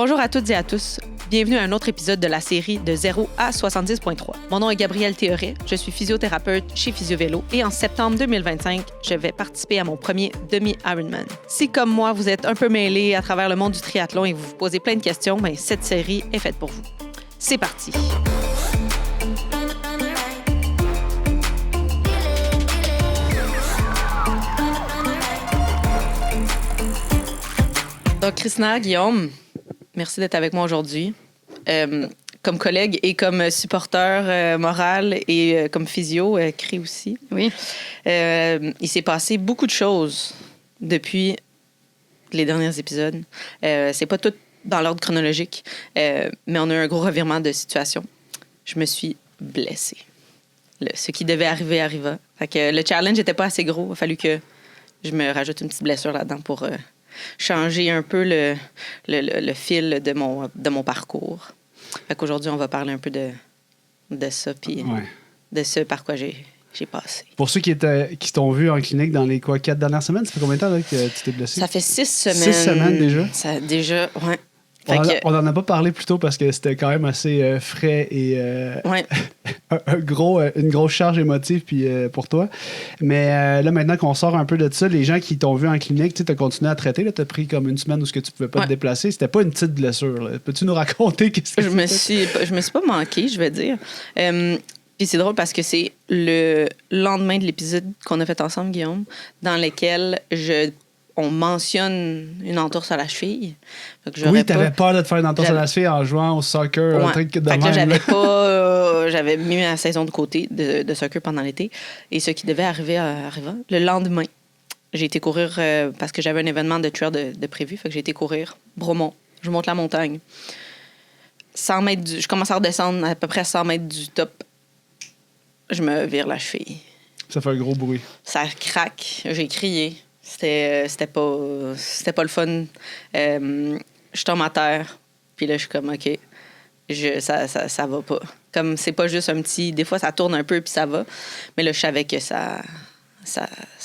Bonjour à toutes et à tous. Bienvenue à un autre épisode de la série de 0 à 70.3. Mon nom est Gabrielle Théoret, je suis physiothérapeute chez Physiovélo et en septembre 2025, je vais participer à mon premier demi-Ironman. Si, comme moi, vous êtes un peu mêlé à travers le monde du triathlon et vous vous posez plein de questions, bien, cette série est faite pour vous. C'est parti! Donc, Christina, Guillaume, merci d'être avec moi aujourd'hui. Comme collègue et comme supporter moral et comme physio, CRI aussi. Oui. Il s'est passé beaucoup de choses depuis les derniers épisodes. C'est pas tout dans l'ordre chronologique, mais on a eu un gros revirement de situation. Je me suis blessée. Ce qui devait arriver arriva. Fait que le challenge n'était pas assez gros. Il a fallu que je me rajoute une petite blessure là-dedans pour changer un peu le fil de mon parcours. Fait qu'aujourd'hui, on va parler un peu de ça, puis de ce par quoi j'ai passé. Pour ceux qui t'ont vu en clinique dans les 4 dernières semaines, ça fait combien de temps là, que tu t'es blessé? Ça fait 6 semaines. 6 semaines déjà? Ça, déjà, ouais. On n'en a pas parlé plus tôt parce que c'était quand même assez frais et ouais. une grosse charge émotive puis, pour toi. Mais là, maintenant qu'on sort un peu de ça, les gens qui t'ont vu en clinique, tu as continué à traiter. Tu as pris comme une semaine où tu ne pouvais pas te déplacer. C'était pas une petite blessure. Là. Peux-tu nous raconter qu'est-ce que c'était? Je me suis pas manquée, je vais dire. Puis c'est drôle parce que c'est le lendemain de l'épisode qu'on a fait ensemble, Guillaume, dans lequel on mentionne une entorse à la cheville. Oui, t'avais peur de te faire une entorse à la cheville en jouant au soccer, un truc de même. J'avais mis ma saison de côté de soccer pendant l'été. Et ce qui devait arriver arriva. Le lendemain, j'ai été courir parce que j'avais un événement de trail de prévu. Fait que j'ai été courir Bromont. Je monte la montagne. 100 mètres je commence à redescendre à peu près 100 mètres du top. Je me vire la cheville. Ça fait un gros bruit. Ça craque. J'ai crié. C'était pas le fun. Je tombe à terre. Puis là, je suis comme, OK, ça va pas. Comme, c'est pas juste un petit... Des fois, ça tourne un peu, puis ça va. Mais là, je savais que ça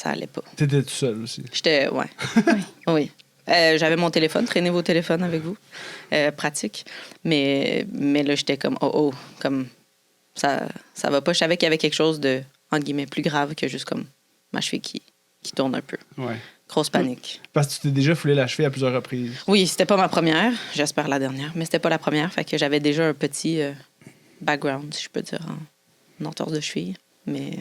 allait pas. T'étais tout seul aussi? J'étais, ouais. Oui. J'avais mon téléphone. Traînez vos téléphones avec vous. Pratique. Mais là, j'étais comme, comme ça va pas. Je savais qu'il y avait quelque chose de, entre guillemets, plus grave que juste comme ma cheville qui tourne un peu. Ouais. Grosse panique. Parce que tu t'es déjà foulé la cheville à plusieurs reprises. Oui, c'était pas ma première. J'espère la dernière. Mais c'était pas la première. Fait que j'avais déjà un petit background, si je peux dire, en entorse de cheville. Mais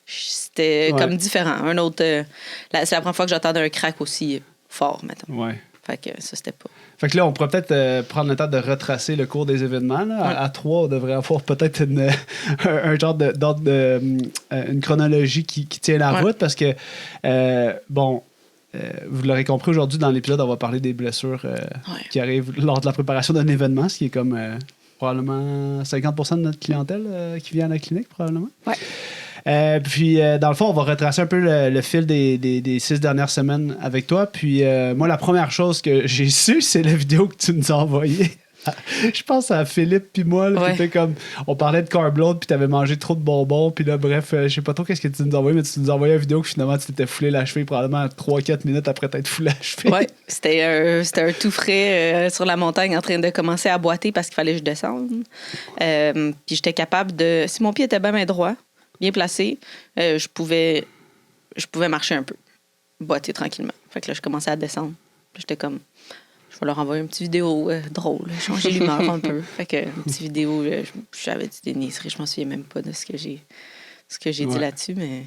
c'était comme différent. Un autre... c'est la première fois que j'entendais un crack aussi fort, mettons. Ouais. Fait que ça, c'était pas... Fait que là, on pourrait peut-être prendre le temps de retracer le cours des événements. Là. À 3, on devrait avoir peut-être un genre une chronologie qui tient la route parce que, vous l'aurez compris, aujourd'hui, dans l'épisode, on va parler des blessures qui arrivent lors de la préparation d'un événement, ce qui est comme probablement 50% de notre clientèle qui vient à la clinique, probablement. Ouais. Puis, dans le fond, on va retracer un peu le fil des 6 dernières semaines avec toi. Puis, moi, la première chose que j'ai su, c'est la vidéo que tu nous as envoyée. Je pense à Philippe puis moi, là, qui était comme... On parlait de carb load, puis t'avais mangé trop de bonbons, puis là, bref, je sais pas trop qu'est-ce que tu nous as envoyé, mais tu nous as envoyé une vidéo que finalement, tu t'étais foulé la cheville probablement 3-4 minutes après t'être foulé la cheville. Oui, c'était un tout frais sur la montagne en train de commencer à boiter parce qu'il fallait que je descende. Puis j'étais capable de... Si mon pied était bien droit, bien placé, je pouvais marcher un peu, boiter tranquillement. Fait que là, je commençais à descendre. J'étais comme... Je vais leur envoyer une petite vidéo drôle, changer l'humeur un peu. Fait que une petite vidéo, j'avais dit des niaiseries, je m'en souviens même pas de ce que j'ai dit là-dessus, mais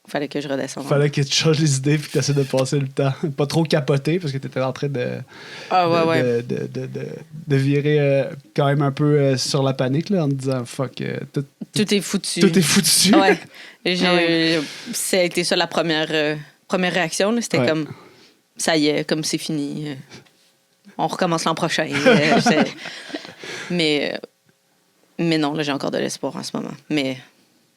il fallait que je redescende. Il fallait que tu changes les idées et que tu essaies de passer le temps. Pas trop capoter parce que tu étais en train de virer quand même un peu sur la panique là, en te disant fuck, tout est foutu. Tout est foutu. Ouais. Ça a été ça la première réaction. Là. C'était comme ça y est, comme c'est fini. On recommence l'an prochain. Mais non, là, j'ai encore de l'espoir en ce moment. Mais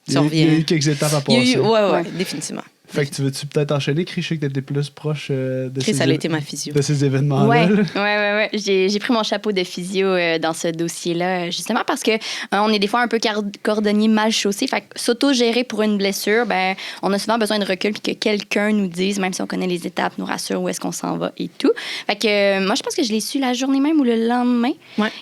ça revient. Il y a eu quelques étapes à passer. Oui, définitivement. Fait que tu veux-tu peut-être enchaîner, Chris? Je sais que t'étais plus proche Chris, ça a été ma physio. de ces événements-là. Ouais. J'ai pris mon chapeau de physio dans ce dossier-là, justement parce que on est des fois un peu cordonnier mal chaussé. Fait que s'auto-gérer pour une blessure, ben, on a souvent besoin de recul puis que quelqu'un nous dise, même si on connaît les étapes, nous rassure où est-ce qu'on s'en va et tout. Fait que moi, je pense que je l'ai su la journée même ou le lendemain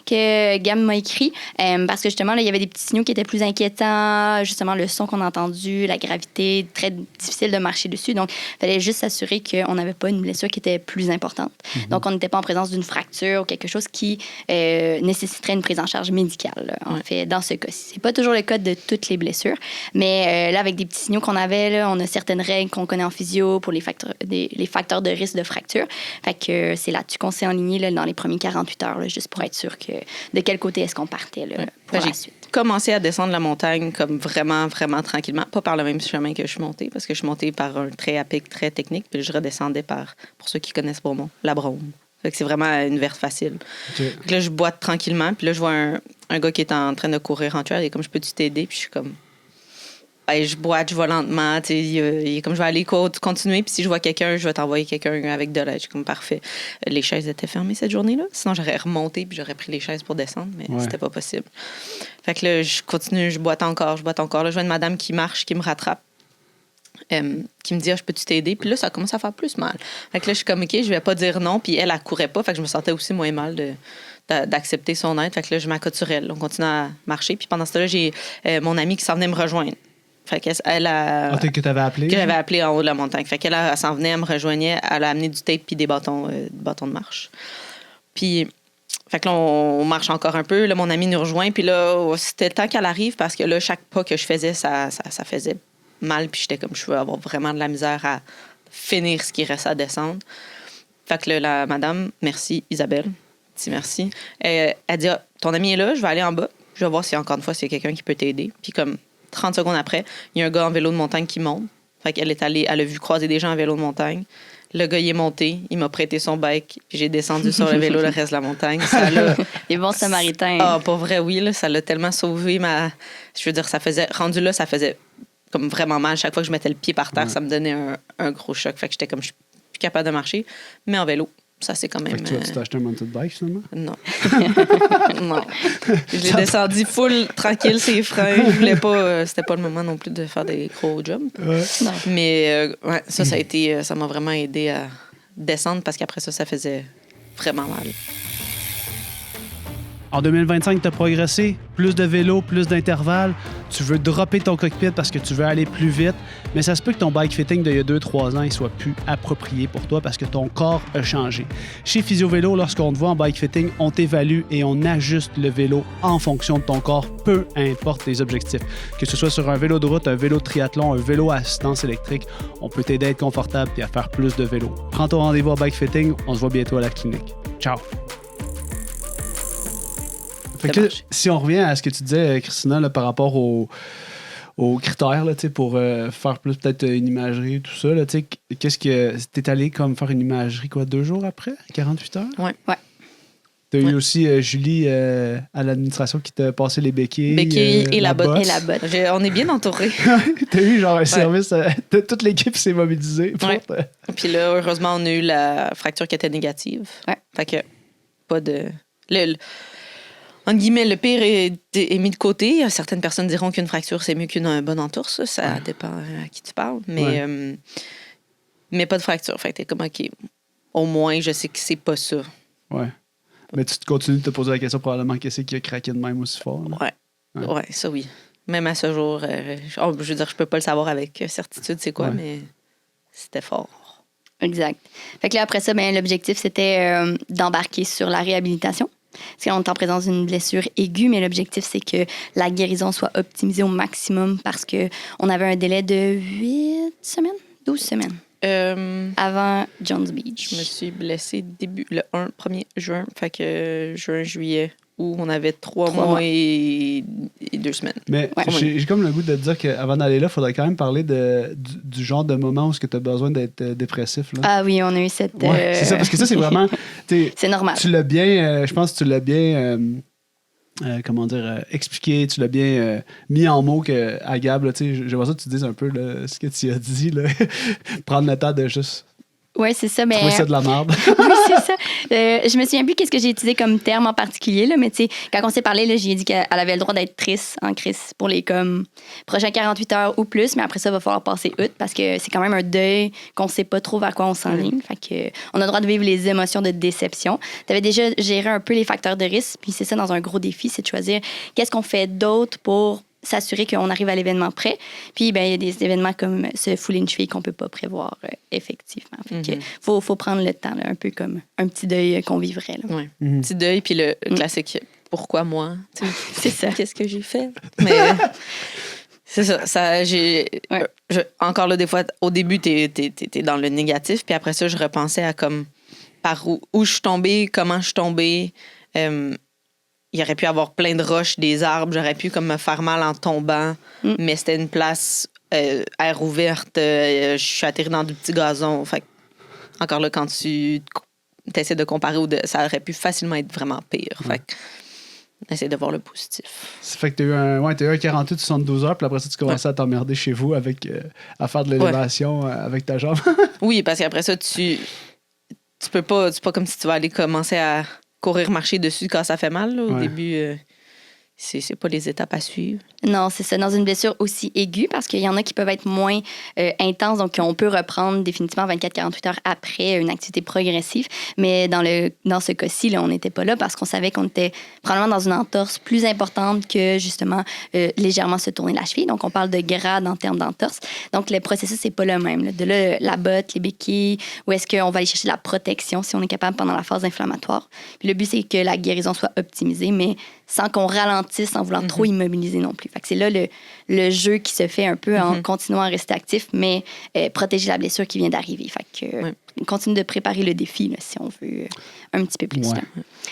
que Gab m'a écrit parce que justement, là, il y avait des petits signaux qui étaient plus inquiétants, justement le son qu'on a entendu, la gravité, très difficile de marcher dessus. Donc, il fallait juste s'assurer qu'on n'avait pas une blessure qui était plus importante. Donc, on n'était pas en présence d'une fracture ou quelque chose qui nécessiterait une prise en charge médicale, là, en fait, dans ce cas-ci. C'est pas toujours le cas de toutes les blessures, mais là, avec des petits signaux qu'on avait, là, on a certaines règles qu'on connaît en physio pour les facteurs de risque de fracture. Fait que c'est là-dessus qu'on s'est enligné là, dans les premiers 48 heures, là, juste pour être sûr que de quel côté est-ce qu'on partait là, pour la suite. Commencé à descendre la montagne comme vraiment, vraiment tranquillement. Pas par le même chemin que je suis montée, parce que je suis montée par un trait à pic très technique, puis je redescendais par, pour ceux qui connaissent Beaumont, la Brome. Fait que c'est vraiment une verte facile. Okay. Là, je boite tranquillement, puis là, je vois un gars qui est en train de courir en tueur, et comme je peux-tu t'aider, puis je suis comme... Ben, je boite, je vais lentement. Il est comme je vais aller continuer. Puis si je vois quelqu'un, je vais t'envoyer quelqu'un avec de l'aide. Je suis comme parfait. Les chaises étaient fermées cette journée-là. Sinon, j'aurais remonté puis j'aurais pris les chaises pour descendre, mais c'était pas possible. Fait que là, je continue, je boite encore. Là, je vois une madame qui marche, qui me rattrape, qui me dit je peux-tu t'aider? Puis là, ça commence à faire plus mal. Fait que là, je suis comme OK, je vais pas dire non. Puis elle courait pas. Fait que je me sentais aussi moins mal d'accepter son aide. Fait que là, je m'accote sur elle. On continue à marcher. Puis pendant ce temps-là, j'ai mon amie qui s'en venait me rejoindre. Fait qu'elle a... que tu avais appelé? Que j'avais appelé en haut de la montagne. Fait qu'elle s'en venait, elle me rejoignait. Elle a amené du tape puis des bâtons de marche. Puis, fait que là, on marche encore un peu. Là, mon ami nous rejoint. Puis là, c'était le temps qu'elle arrive parce que là, chaque pas que je faisais, ça faisait mal. Puis j'étais comme, je veux avoir vraiment de la misère à finir ce qui reste à descendre. Fait que là, la madame, merci Isabelle, dis merci. Elle dit, ton ami est là, je vais aller en bas. Je vais voir si encore une fois, s'il y a quelqu'un qui peut t'aider. Puis comme 30 secondes après, il y a un gars en vélo de montagne qui monte. Fait qu'elle est allée, elle a vu croiser des gens en vélo de montagne. Le gars, il est monté, il m'a prêté son bike, puis j'ai descendu sur le vélo le reste de la montagne. Ça l'a... Les bons Samaritains. Ah, pour vrai, oui, là, ça l'a tellement sauvé Je veux dire, ça faisait comme vraiment mal. Chaque fois que je mettais le pied par terre, ça me donnait un gros choc. Fait que j'étais comme, je suis plus capable de marcher, mais en vélo. Ça, c'est quand même... Fait que toi, tu t'as acheté un mountain bike, finalement? Non. Non. J'ai descendu full, tranquille, ses freins. Je voulais pas... c'était pas le moment non plus de faire des gros jumps. Non. Mais ça m'a vraiment aidé à descendre parce qu'après ça faisait vraiment mal. En 2025, tu as progressé, plus de vélo, plus d'intervalles. Tu veux dropper ton cockpit parce que tu veux aller plus vite, mais ça se peut que ton bike fitting d'il y a 2-3 ans il soit plus approprié pour toi parce que ton corps a changé. Chez Physio Vélo, lorsqu'on te voit en bike fitting, on t'évalue et on ajuste le vélo en fonction de ton corps, peu importe tes objectifs. Que ce soit sur un vélo de route, un vélo de triathlon, un vélo à assistance électrique, on peut t'aider à être confortable et à faire plus de vélo. Prends ton rendez-vous en bike fitting, on se voit bientôt à la clinique. Ciao! Fait que, si on revient à ce que tu disais, Christina, là, par rapport aux critères là, pour faire plus peut-être une imagerie, tout ça, là, qu'est-ce que t'es allé comme faire une imagerie 2 jours après, 48 heures? Ouais. T'as eu aussi Julie à l'administration qui t'a passé les béquilles. Béquilles et la botte. On est bien entourés. T'as eu genre un service, toute l'équipe s'est mobilisée. Puis là, heureusement, on a eu la fracture qui était négative. Ouais. Fait que pas de... entre guillemets, le pire est mis de côté. Certaines personnes diront qu'une fracture, c'est mieux qu'une bonne entorse. Ça dépend à qui tu parles. Mais pas de fracture. Fait que t'es comme, OK, au moins, je sais que c'est pas ça. Ouais. Mais tu continues de te poser la question probablement qu'est-ce qui a craqué de même aussi fort. Ouais, ça oui. Même à ce jour, je veux dire, je peux pas le savoir avec certitude c'est quoi, mais c'était fort. Exact. Fait que là, après ça, l'objectif, c'était d'embarquer sur la réhabilitation. Parce qu'on est en présence d'une blessure aiguë, mais l'objectif, c'est que la guérison soit optimisée au maximum parce qu'on avait un délai de 12 semaines. Avant Jones Beach. Je me suis blessée le 1er juin, fait que juillet, où on avait 3 mois et 2 semaines. Mais j'ai comme le goût de te dire qu'avant d'aller là, il faudrait quand même parler du genre de moment où tu as besoin d'être dépressif. Là. Ah oui, on a eu cette... c'est ça, parce que ça, c'est vraiment... c'est normal. Tu l'as bien... je pense que tu l'as bien expliqué, tu l'as bien mis en mots à Gab. Là, j'aimerais ça que tu dises un peu là, ce que tu as dit. Là. Prendre le temps de juste Oui, c'est ça. Mais... trouver ça de la merde. Oui, c'est ça. Je me souviens plus qu'est-ce que j'ai utilisé comme terme en particulier, là, mais tu sais, quand on s'est parlé, là, j'ai dit qu'elle avait le droit d'être triste en crise pour les comme prochains 48 heures ou plus, mais après ça, il va falloir passer outre parce que c'est quand même un deuil qu'on sait pas trop vers quoi on s'enligne. Fait que on a le droit de vivre les émotions de déception. Tu avais déjà géré un peu les facteurs de risque, puis c'est ça dans un gros défi, c'est de choisir qu'est-ce qu'on fait d'autre pour s'assurer qu'on arrive à l'événement prêt. Puis, ben il y a des événements comme se fouler une cheville qu'on peut pas prévoir effectivement. Fait que faut prendre le temps, là, un peu comme un petit deuil qu'on vivrait. Là. Ouais. Petit deuil, puis le classique « Pourquoi moi? » C'est ça. Qu'est-ce que j'ai fait? Mais c'est ça encore là, des fois, au début, t'es dans le négatif, puis après ça, je repensais à comme par où je suis tombée, comment je suis tombée. Il aurait pu y avoir plein de roches, des arbres. J'aurais pu comme me faire mal en tombant. Mais c'était une place air ouverte. Je suis atterrie dans du petit gazon. Fait encore là, quand tu essaies de comparer, ça aurait pu facilement être vraiment pire. Fait essaie de voir le positif. Ça fait que t'as eu un 48 72 heures, puis après ça, tu commençais à t'emmerder chez vous à faire de l'élévation avec ta jambe. Oui, parce qu'après ça, tu peux pas... C'est pas comme si tu vas aller commencer à courir, marcher dessus quand ça fait mal. Là. Au début, c'est pas les étapes à suivre. Non, c'est ça. Dans une blessure aussi aiguë, parce qu'il y en a qui peuvent être moins intenses, donc on peut reprendre définitivement 24-48 heures après une activité progressive. Mais dans ce cas-ci, là, on n'était pas là parce qu'on savait qu'on était probablement dans une entorse plus importante que justement légèrement se tourner la cheville. Donc, on parle de grade en termes d'entorse. Donc, le processus, c'est pas le même. Là. De là, la botte, les béquilles, où est-ce qu'on va aller chercher la protection si on est capable pendant la phase inflammatoire. Puis le but, c'est que la guérison soit optimisée, mais sans qu'on ralentisse en voulant trop immobiliser non plus. Fait que c'est là le jeu qui se fait un peu en continuant à rester actif, mais protéger la blessure qui vient d'arriver. Fait que on continue de préparer le défi, là, si on veut un petit peu plus. Là.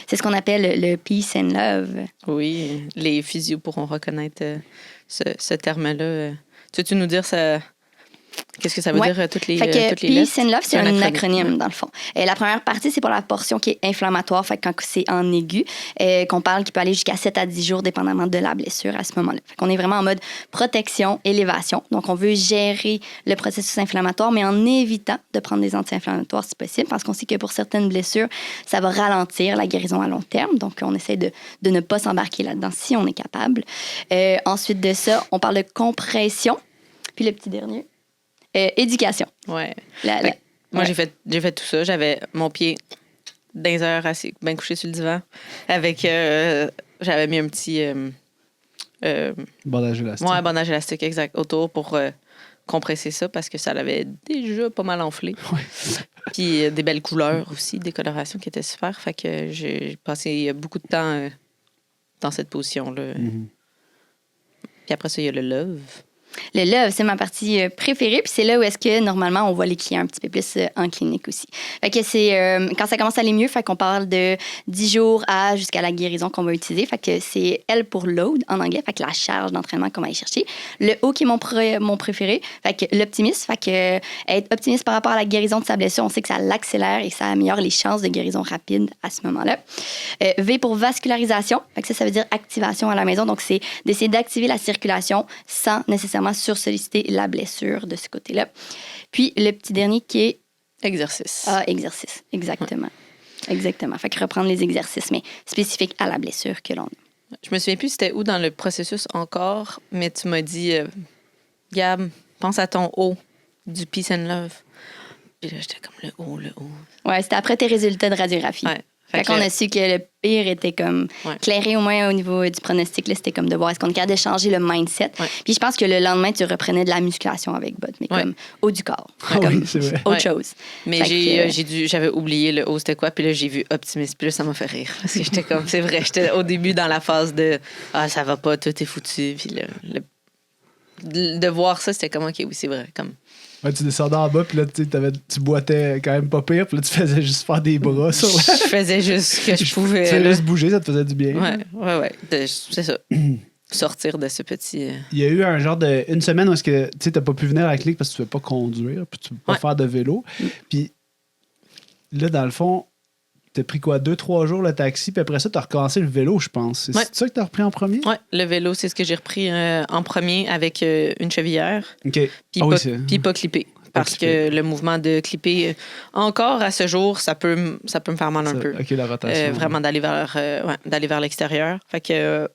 C'est ce qu'on appelle le peace and love. Oui, les physios pourront reconnaître ce terme-là. Tu veux-tu nous dire ça? Qu'est-ce que ça veut dire, toutes les Peace and Love, c'est un acronyme, Ouais. dans le fond. La première partie, c'est pour la portion qui est inflammatoire, fait que quand c'est en aigu, qu'on parle qui peut aller jusqu'à 7 à 10 jours, dépendamment de la blessure à ce moment-là. Fait qu'on est vraiment en mode protection, élévation. Donc, on veut gérer le processus inflammatoire, mais en évitant de prendre des anti-inflammatoires si possible, parce qu'on sait que pour certaines blessures, ça va ralentir la guérison à long terme. Donc, on essaie de ne pas s'embarquer là-dedans si on est capable. Ensuite de ça, on parle de compression. Puis le petit dernier, éducation. Ouais. Ouais. Moi, j'ai fait tout ça. J'avais mon pied dans les heures assis, bien couché sur le divan. Avec, j'avais mis un petit... Bandage élastique. Ouais, bandage élastique, exact, autour pour compresser ça parce que ça l'avait déjà pas mal enflé. Ouais. Puis des belles couleurs aussi, des colorations qui étaient super. Fait que j'ai passé beaucoup de temps dans cette position-là. Puis après ça, il y a le love. Le love, c'est ma partie préférée. Puis c'est là où est-ce que, normalement, on voit les clients un petit peu plus en clinique aussi. Fait que c'est quand ça commence à aller mieux, fait qu'on parle de 10 jours jusqu'à la guérison qu'on va utiliser. Fait que c'est L pour load en anglais, fait que la charge d'entraînement qu'on va aller chercher. Le O qui est mon préféré, fait que l'optimisme. Fait que être optimiste par rapport à la guérison de sa blessure, on sait que ça l'accélère et ça améliore les chances de guérison rapide à ce moment-là. V pour vascularisation. Fait que ça veut dire activation à la maison. Donc, c'est d'essayer d'activer la circulation sans nécessairement sursolliciter la blessure de ce côté-là. Puis, le petit dernier qui est... Exercice. Exercice. Exactement. Exactement. Fait que reprendre les exercices, mais spécifiques à la blessure que l'on a. Je me souviens plus c'était où dans le processus encore, mais tu m'as dit, Gab, pense à ton O du Peace and Love. Puis là, j'étais comme le O. Ouais, c'était après tes résultats de radiographie. Ouais. Fait qu'on a su que le pire était comme clairé au moins au niveau du pronostic. Là, c'était comme de voir est-ce qu'on est capable de changer le mindset. Ouais. Puis je pense que le lendemain, tu reprenais de la musculation avec Bot, mais comme haut du corps. Comme oui, c'est vrai. Autre chose. Mais j'avais oublié le haut, c'était quoi. Puis là, j'ai vu optimiste. Puis là, ça m'a fait rire. Parce que j'étais comme, c'est vrai, j'étais au début dans la phase de ça va pas, tout est foutu. Puis de voir ça, c'était comme, OK, oui, c'est vrai. Comme... Ouais, tu descendais en bas, puis là, tu boitais quand même pas pire, puis là, tu faisais juste faire des bras sur la... Je faisais juste ce que je pouvais. Tu faisais juste bouger, ça te faisait du bien. Ouais. C'est ça. Sortir de ce petit... Il y a eu un genre de... Une semaine où est-ce que tu n'as pas pu venir à la clinique parce que tu ne pouvais pas conduire, puis tu ne peux pas faire de vélo. Puis là, dans le fond, t'as pris quoi, 2-3 jours le taxi, puis après ça, t'as recommencé le vélo, je pense. C'est ça que t'as repris en premier? Oui, le vélo, c'est ce que j'ai repris en premier avec une chevillère. OK. Puis pas clippé. Parce que le mouvement de clipper, encore à ce jour, ça peut me faire mal un peu. OK, la rotation. Vraiment d'aller vers l'extérieur. Fait que,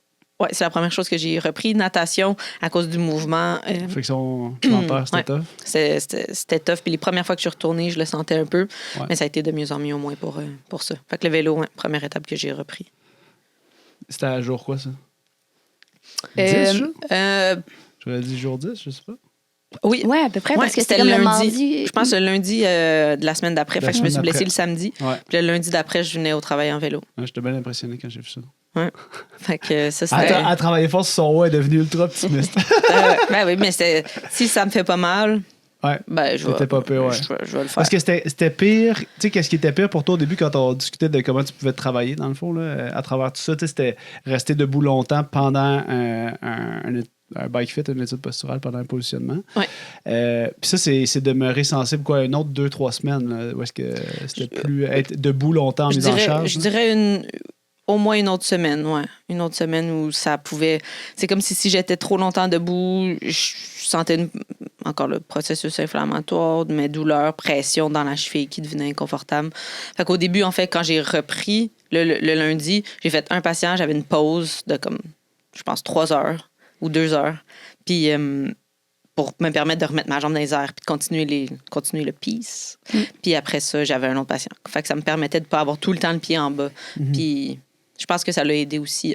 c'est la première chose que j'ai repris. Natation, à cause du mouvement. Flexion plantaire, c'était tough? C'était tough. Puis les premières fois que je suis retournée, je le sentais un peu. Ouais. Mais ça a été de mieux en mieux au moins pour ça. Fait que le vélo, première étape que j'ai repris. C'était à jour quoi, ça? 10 jours? J'aurais dit jour 10, je sais pas. Oui, à peu près, parce que c'était comme le mardi. Je pense le lundi de la semaine d'après. Fait que je me suis blessée le samedi. Ouais. Puis le lundi d'après, je venais au travail en vélo. Ouais, j'étais bien impressionné quand j'ai vu ça. Ouais. Fait que ça, c'était... À travailler fort sur son haut, elle est devenue ultra optimiste. Ben oui, mais si ça me fait pas mal, ben je vais pas pire, je vais le faire. Parce que c'était pire. Tu sais, qu'est-ce qui était pire pour toi au début quand on discutait de comment tu pouvais travailler, dans le fond, là, à travers tout ça? Tu sais, c'était rester debout longtemps pendant un bike fit, une étude posturale pendant un positionnement. Oui. Puis ça, c'est demeurer sensible, quoi, une autre 2-3 semaines, là, où est-ce que c'était plus être debout longtemps en mise en charge? Je dirais au moins une autre semaine, ouais. Une autre semaine où ça pouvait... C'est comme si j'étais trop longtemps debout, je sentais encore le processus inflammatoire, mes douleurs, pression dans la cheville qui devenait inconfortable. Fait qu'au début, en fait, quand j'ai repris le lundi, j'ai fait un patient, j'avais une pause de comme, je pense, 3 heures ou 2 heures. Puis pour me permettre de remettre ma jambe dans les airs puis de continuer le peace. Puis après ça, j'avais un autre patient. Fait que ça me permettait de ne pas avoir tout le temps le pied en bas. Puis je pense que ça l'a aidé aussi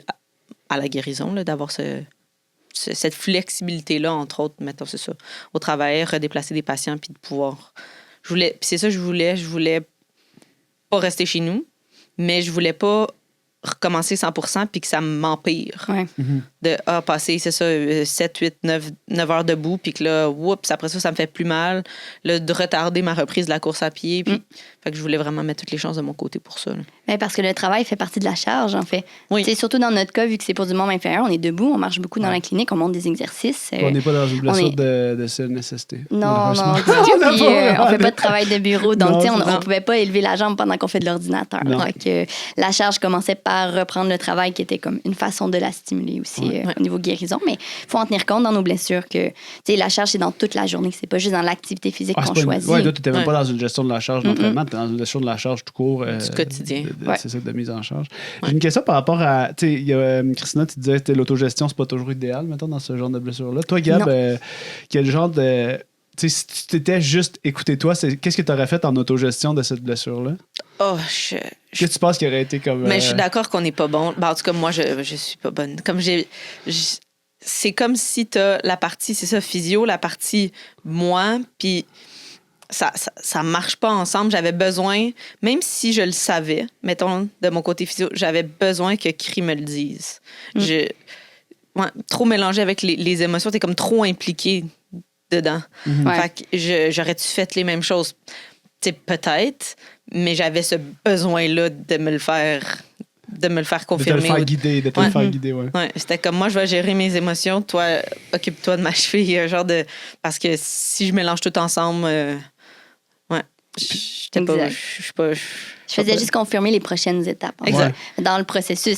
à la guérison, là, d'avoir cette flexibilité-là, entre autres, mettons, c'est ça, au travail, redéplacer des patients puis de pouvoir... Puis c'est ça que je voulais pas rester chez nous, mais je voulais pas recommencer 100% puis que ça m'empire. Ouais. De passer, c'est ça, 7, 8, 9 heures debout, puis que là, oups, après ça me fait plus mal. Là, de retarder ma reprise de la course à pied. Puis, fait que je voulais vraiment mettre toutes les chances de mon côté pour ça. Mais parce que le travail fait partie de la charge, en fait. Oui. T'sais, surtout dans notre cas, vu que c'est pour du membre inférieur, on est debout, on marche beaucoup dans la clinique, on monte des exercices. On n'est pas dans une blessure de CNSST. Non, du tout. Puis, on fait pas de travail de bureau. Donc, on pouvait pas élever la jambe pendant qu'on fait de l'ordinateur. Donc, la charge commençait par reprendre le travail qui était comme une façon de la stimuler aussi au niveau guérison. Mais il faut en tenir compte dans nos blessures que la charge, c'est dans toute la journée. C'est pas juste dans l'activité physique qu'on choisit. Oui, toi, tu n'étais même pas dans une gestion de la charge d'entraînement, tu es dans une gestion de la charge tout court. Du quotidien. C'est ça, de mise en charge. J'ai une question par rapport à... Tu sais, Christina, tu disais que l'autogestion, c'est pas toujours idéal, mettons, dans ce genre de blessure-là. Toi, Gab, quel genre de... Tu sais, si tu t'étais juste écouté toi, qu'est-ce que tu aurais fait en autogestion de cette blessure-là? Oh, Qu'est-ce que tu penses qui aurait été comme... Mais je suis d'accord qu'on n'est pas bon. Ben, en tout cas, moi, je suis pas bonne. Comme c'est comme si tu as la partie, c'est ça, physio, la partie moi, puis ça marche pas ensemble. J'avais besoin, même si je le savais, mettons, de mon côté physio, j'avais besoin que Cri me le dise. Trop mélangé avec les émotions, t'es comme trop impliqué dedans. Fait que j'aurais-tu fait les mêmes choses? T'sais, peut-être, mais j'avais ce besoin-là de me le faire confirmer. De te le faire guider, Ouais, c'était comme moi, je vais gérer mes émotions, toi, occupe-toi de ma cheville. Parce que si je mélange tout ensemble, je faisais juste confirmer les prochaines étapes. Dans le processus,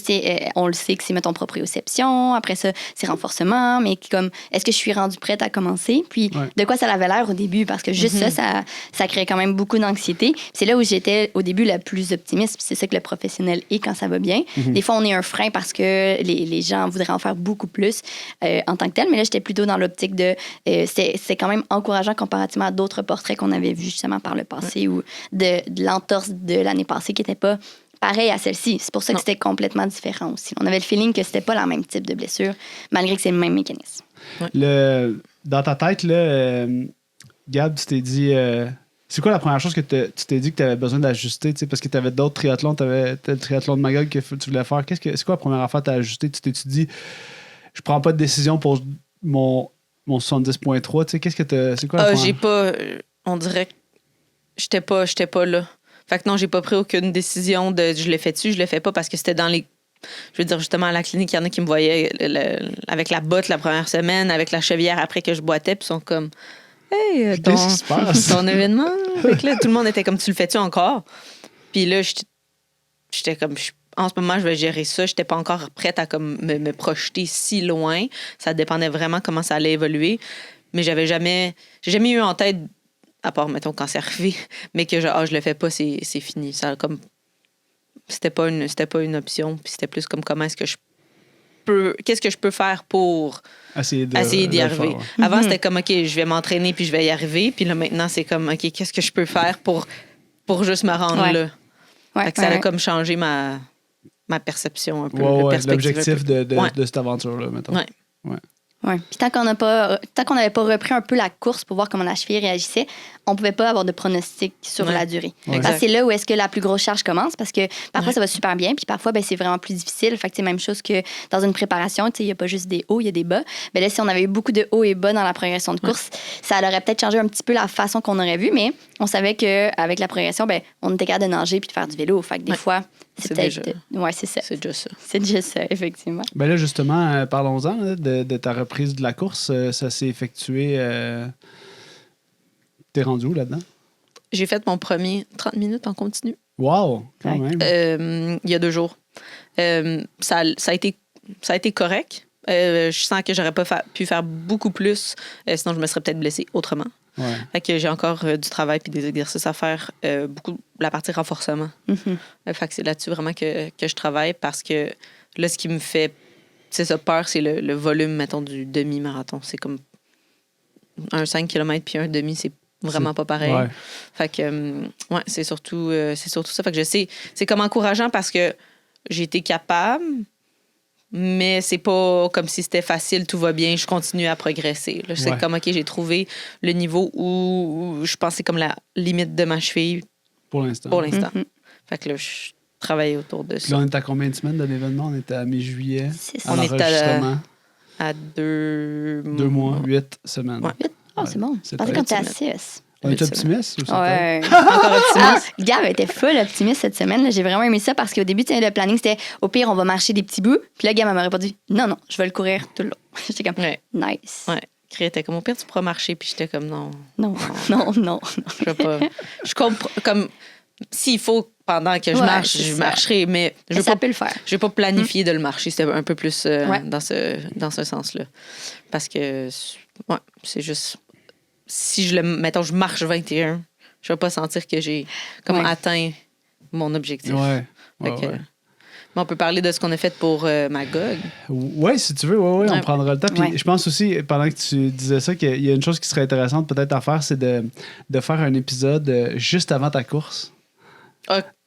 on le sait que c'est, mettons, proprioception. Après ça, c'est renforcement. Mais comme, est-ce que je suis rendue prête à commencer? Puis, de quoi ça avait l'air au début? Parce que juste ça crée quand même beaucoup d'anxiété. C'est là où j'étais, au début, la plus optimiste. Puis c'est ça que le professionnel est quand ça va bien. Des fois, on est un frein parce que les gens voudraient en faire beaucoup plus en tant que tel. Mais là, j'étais plutôt dans l'optique de... c'est quand même encourageant comparativement à d'autres portraits qu'on avait vus justement par le passé ou de l'entorse de l'année passée qui n'était pas pareil à celle-ci. C'est pour ça que c'était complètement différent aussi. On avait le feeling que c'était pas le même type de blessure, malgré que c'est le même mécanisme. Dans ta tête, là, Gab, tu t'es dit... c'est quoi la première chose que tu t'es dit que tu avais besoin d'ajuster? Parce que tu avais d'autres triathlons. Tu avais le triathlon de Magog que tu voulais faire. C'est quoi la première affaire que tu as ajusté? Tu t'es dit, je prends pas de décision pour mon 70.3. Qu'est-ce que c'est quoi la première? J'ai pas... on dirait que j'étais pas là. Fait que non, j'ai pas pris aucune décision de je le fais-tu, je le fais pas parce que c'était dans les... Je veux dire, justement, à la clinique, il y en a qui me voyaient avec la botte la première semaine, avec la chevillère après que je boitais, puis ils sont comme... Hey, qu'est-ce qui se passe? ton événement? Fait que là, tout le monde était comme, tu le fais-tu encore? Puis là, j'étais comme, en ce moment, je vais gérer ça. Je n'étais pas encore prête à comme, me projeter si loin. Ça dépendait vraiment comment ça allait évoluer. Mais j'ai jamais eu en tête, à part, mettons, quand c'est arrivé, mais que je le fais pas, c'est fini. Ça, comme, c'était pas une option. Puis c'était plus comme comment est-ce que qu'est-ce que je peux faire pour essayer d'y arriver. Faire, ouais. Avant, c'était comme, OK, je vais m'entraîner puis je vais y arriver. Puis là, maintenant, c'est comme, OK, qu'est-ce que je peux faire pour juste me rendre là? Fait que ça a comme changé ma perception un peu. L'objectif de cette aventure-là, mettons. Ouais. Puis tant qu'on n'avait pas repris un peu la course pour voir comment la cheville réagissait, on pouvait pas avoir de pronostic sur la durée. C'est là où est-ce que la plus grosse charge commence, parce que parfois ça va super bien, puis parfois c'est vraiment plus difficile. Fait que c'est même chose que dans une préparation, il n'y a pas juste des hauts, il y a des bas. Mais là, si on avait eu beaucoup de hauts et bas dans la progression de course, ça aurait peut-être changé un petit peu la façon qu'on aurait vu, mais on savait qu'avec la progression, on était capable de nager puis de faire du vélo. Fait que des fois, c'est peut-être... Ouais, c'est ça. C'est déjà ça. C'est déjà ça, effectivement. Ben là, justement, parlons-en de ta reprise de la course. Ça s'est effectué... T'es rendu où là-dedans? J'ai fait mon premier 30 minutes en continu. Wow! Quand même. Il y a 2 jours. Ça a été correct. Je sens que j'aurais pas pu faire beaucoup plus. Sinon, je me serais peut-être blessée autrement. Ouais. Fait que j'ai encore du travail puis des exercices à faire. Beaucoup la partie renforcement. Fait que c'est là-dessus vraiment que je travaille parce que là, ce qui me fait peur, c'est le volume, mettons, du demi-marathon. C'est comme un 5 km puis un demi, c'est vraiment pas pareil. Ouais. Fait que, c'est surtout ça. Fait que je sais, c'est comme encourageant parce que j'ai été capable, mais c'est pas comme si c'était facile, tout va bien, je continue à progresser. Là, c'est comme, OK, j'ai trouvé le niveau où je pense que c'est comme la limite de ma cheville. Pour l'instant. Fait que là, je travaille autour de ça. Là, on est à combien de semaines de l'événement? On est à mi-juillet. On est à 2 mois, 8 semaines. Ouais. C'est bon. Je pensais qu'on était à 6. On est optimiste? Ouais. Encore optimiste. Gab était full optimiste cette semaine. Là. J'ai vraiment aimé ça parce qu'au début, le planning, c'était au pire, on va marcher des petits bouts. Puis là, Gab m'a répondu non, je vais le courir tout le long. J'étais comme nice. Ouais. Cré était comme au pire, tu pourras marcher. Puis j'étais comme non. Je veux pas. Je comprends. Comme s'il faut pendant que je marche, je marcherai. Mais ça peut le faire. Je vais pas planifier de le marcher. C'était un peu plus dans ce sens-là. Parce que c'est juste. Si je marche 21, je vais pas sentir que j'ai atteint mon objectif. Mais on peut parler de ce qu'on a fait pour Magog. Oui, si tu veux, on prendra le temps. Puis je pense aussi, pendant que tu disais ça, qu'il y a une chose qui serait intéressante peut-être à faire, c'est de faire un épisode juste avant ta course.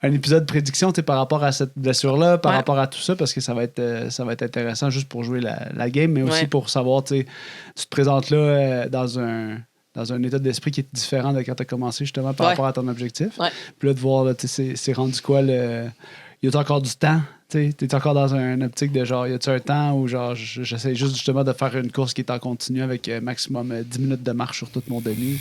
Un épisode de prédiction par rapport à cette blessure-là, par rapport à tout ça, parce que ça va être intéressant juste pour jouer la game, mais aussi pour savoir, tu te présentes là dans un état d'esprit qui est différent de quand tu as commencé, justement, par rapport à ton objectif. Puis là, de voir, là, c'est rendu quoi le... Y a-t-il encore du temps? T'es encore dans un optique de genre, y a-t-il un temps où genre, j'essaie juste justement de faire une course qui est en continu avec maximum 10 minutes de marche sur toute mon demi.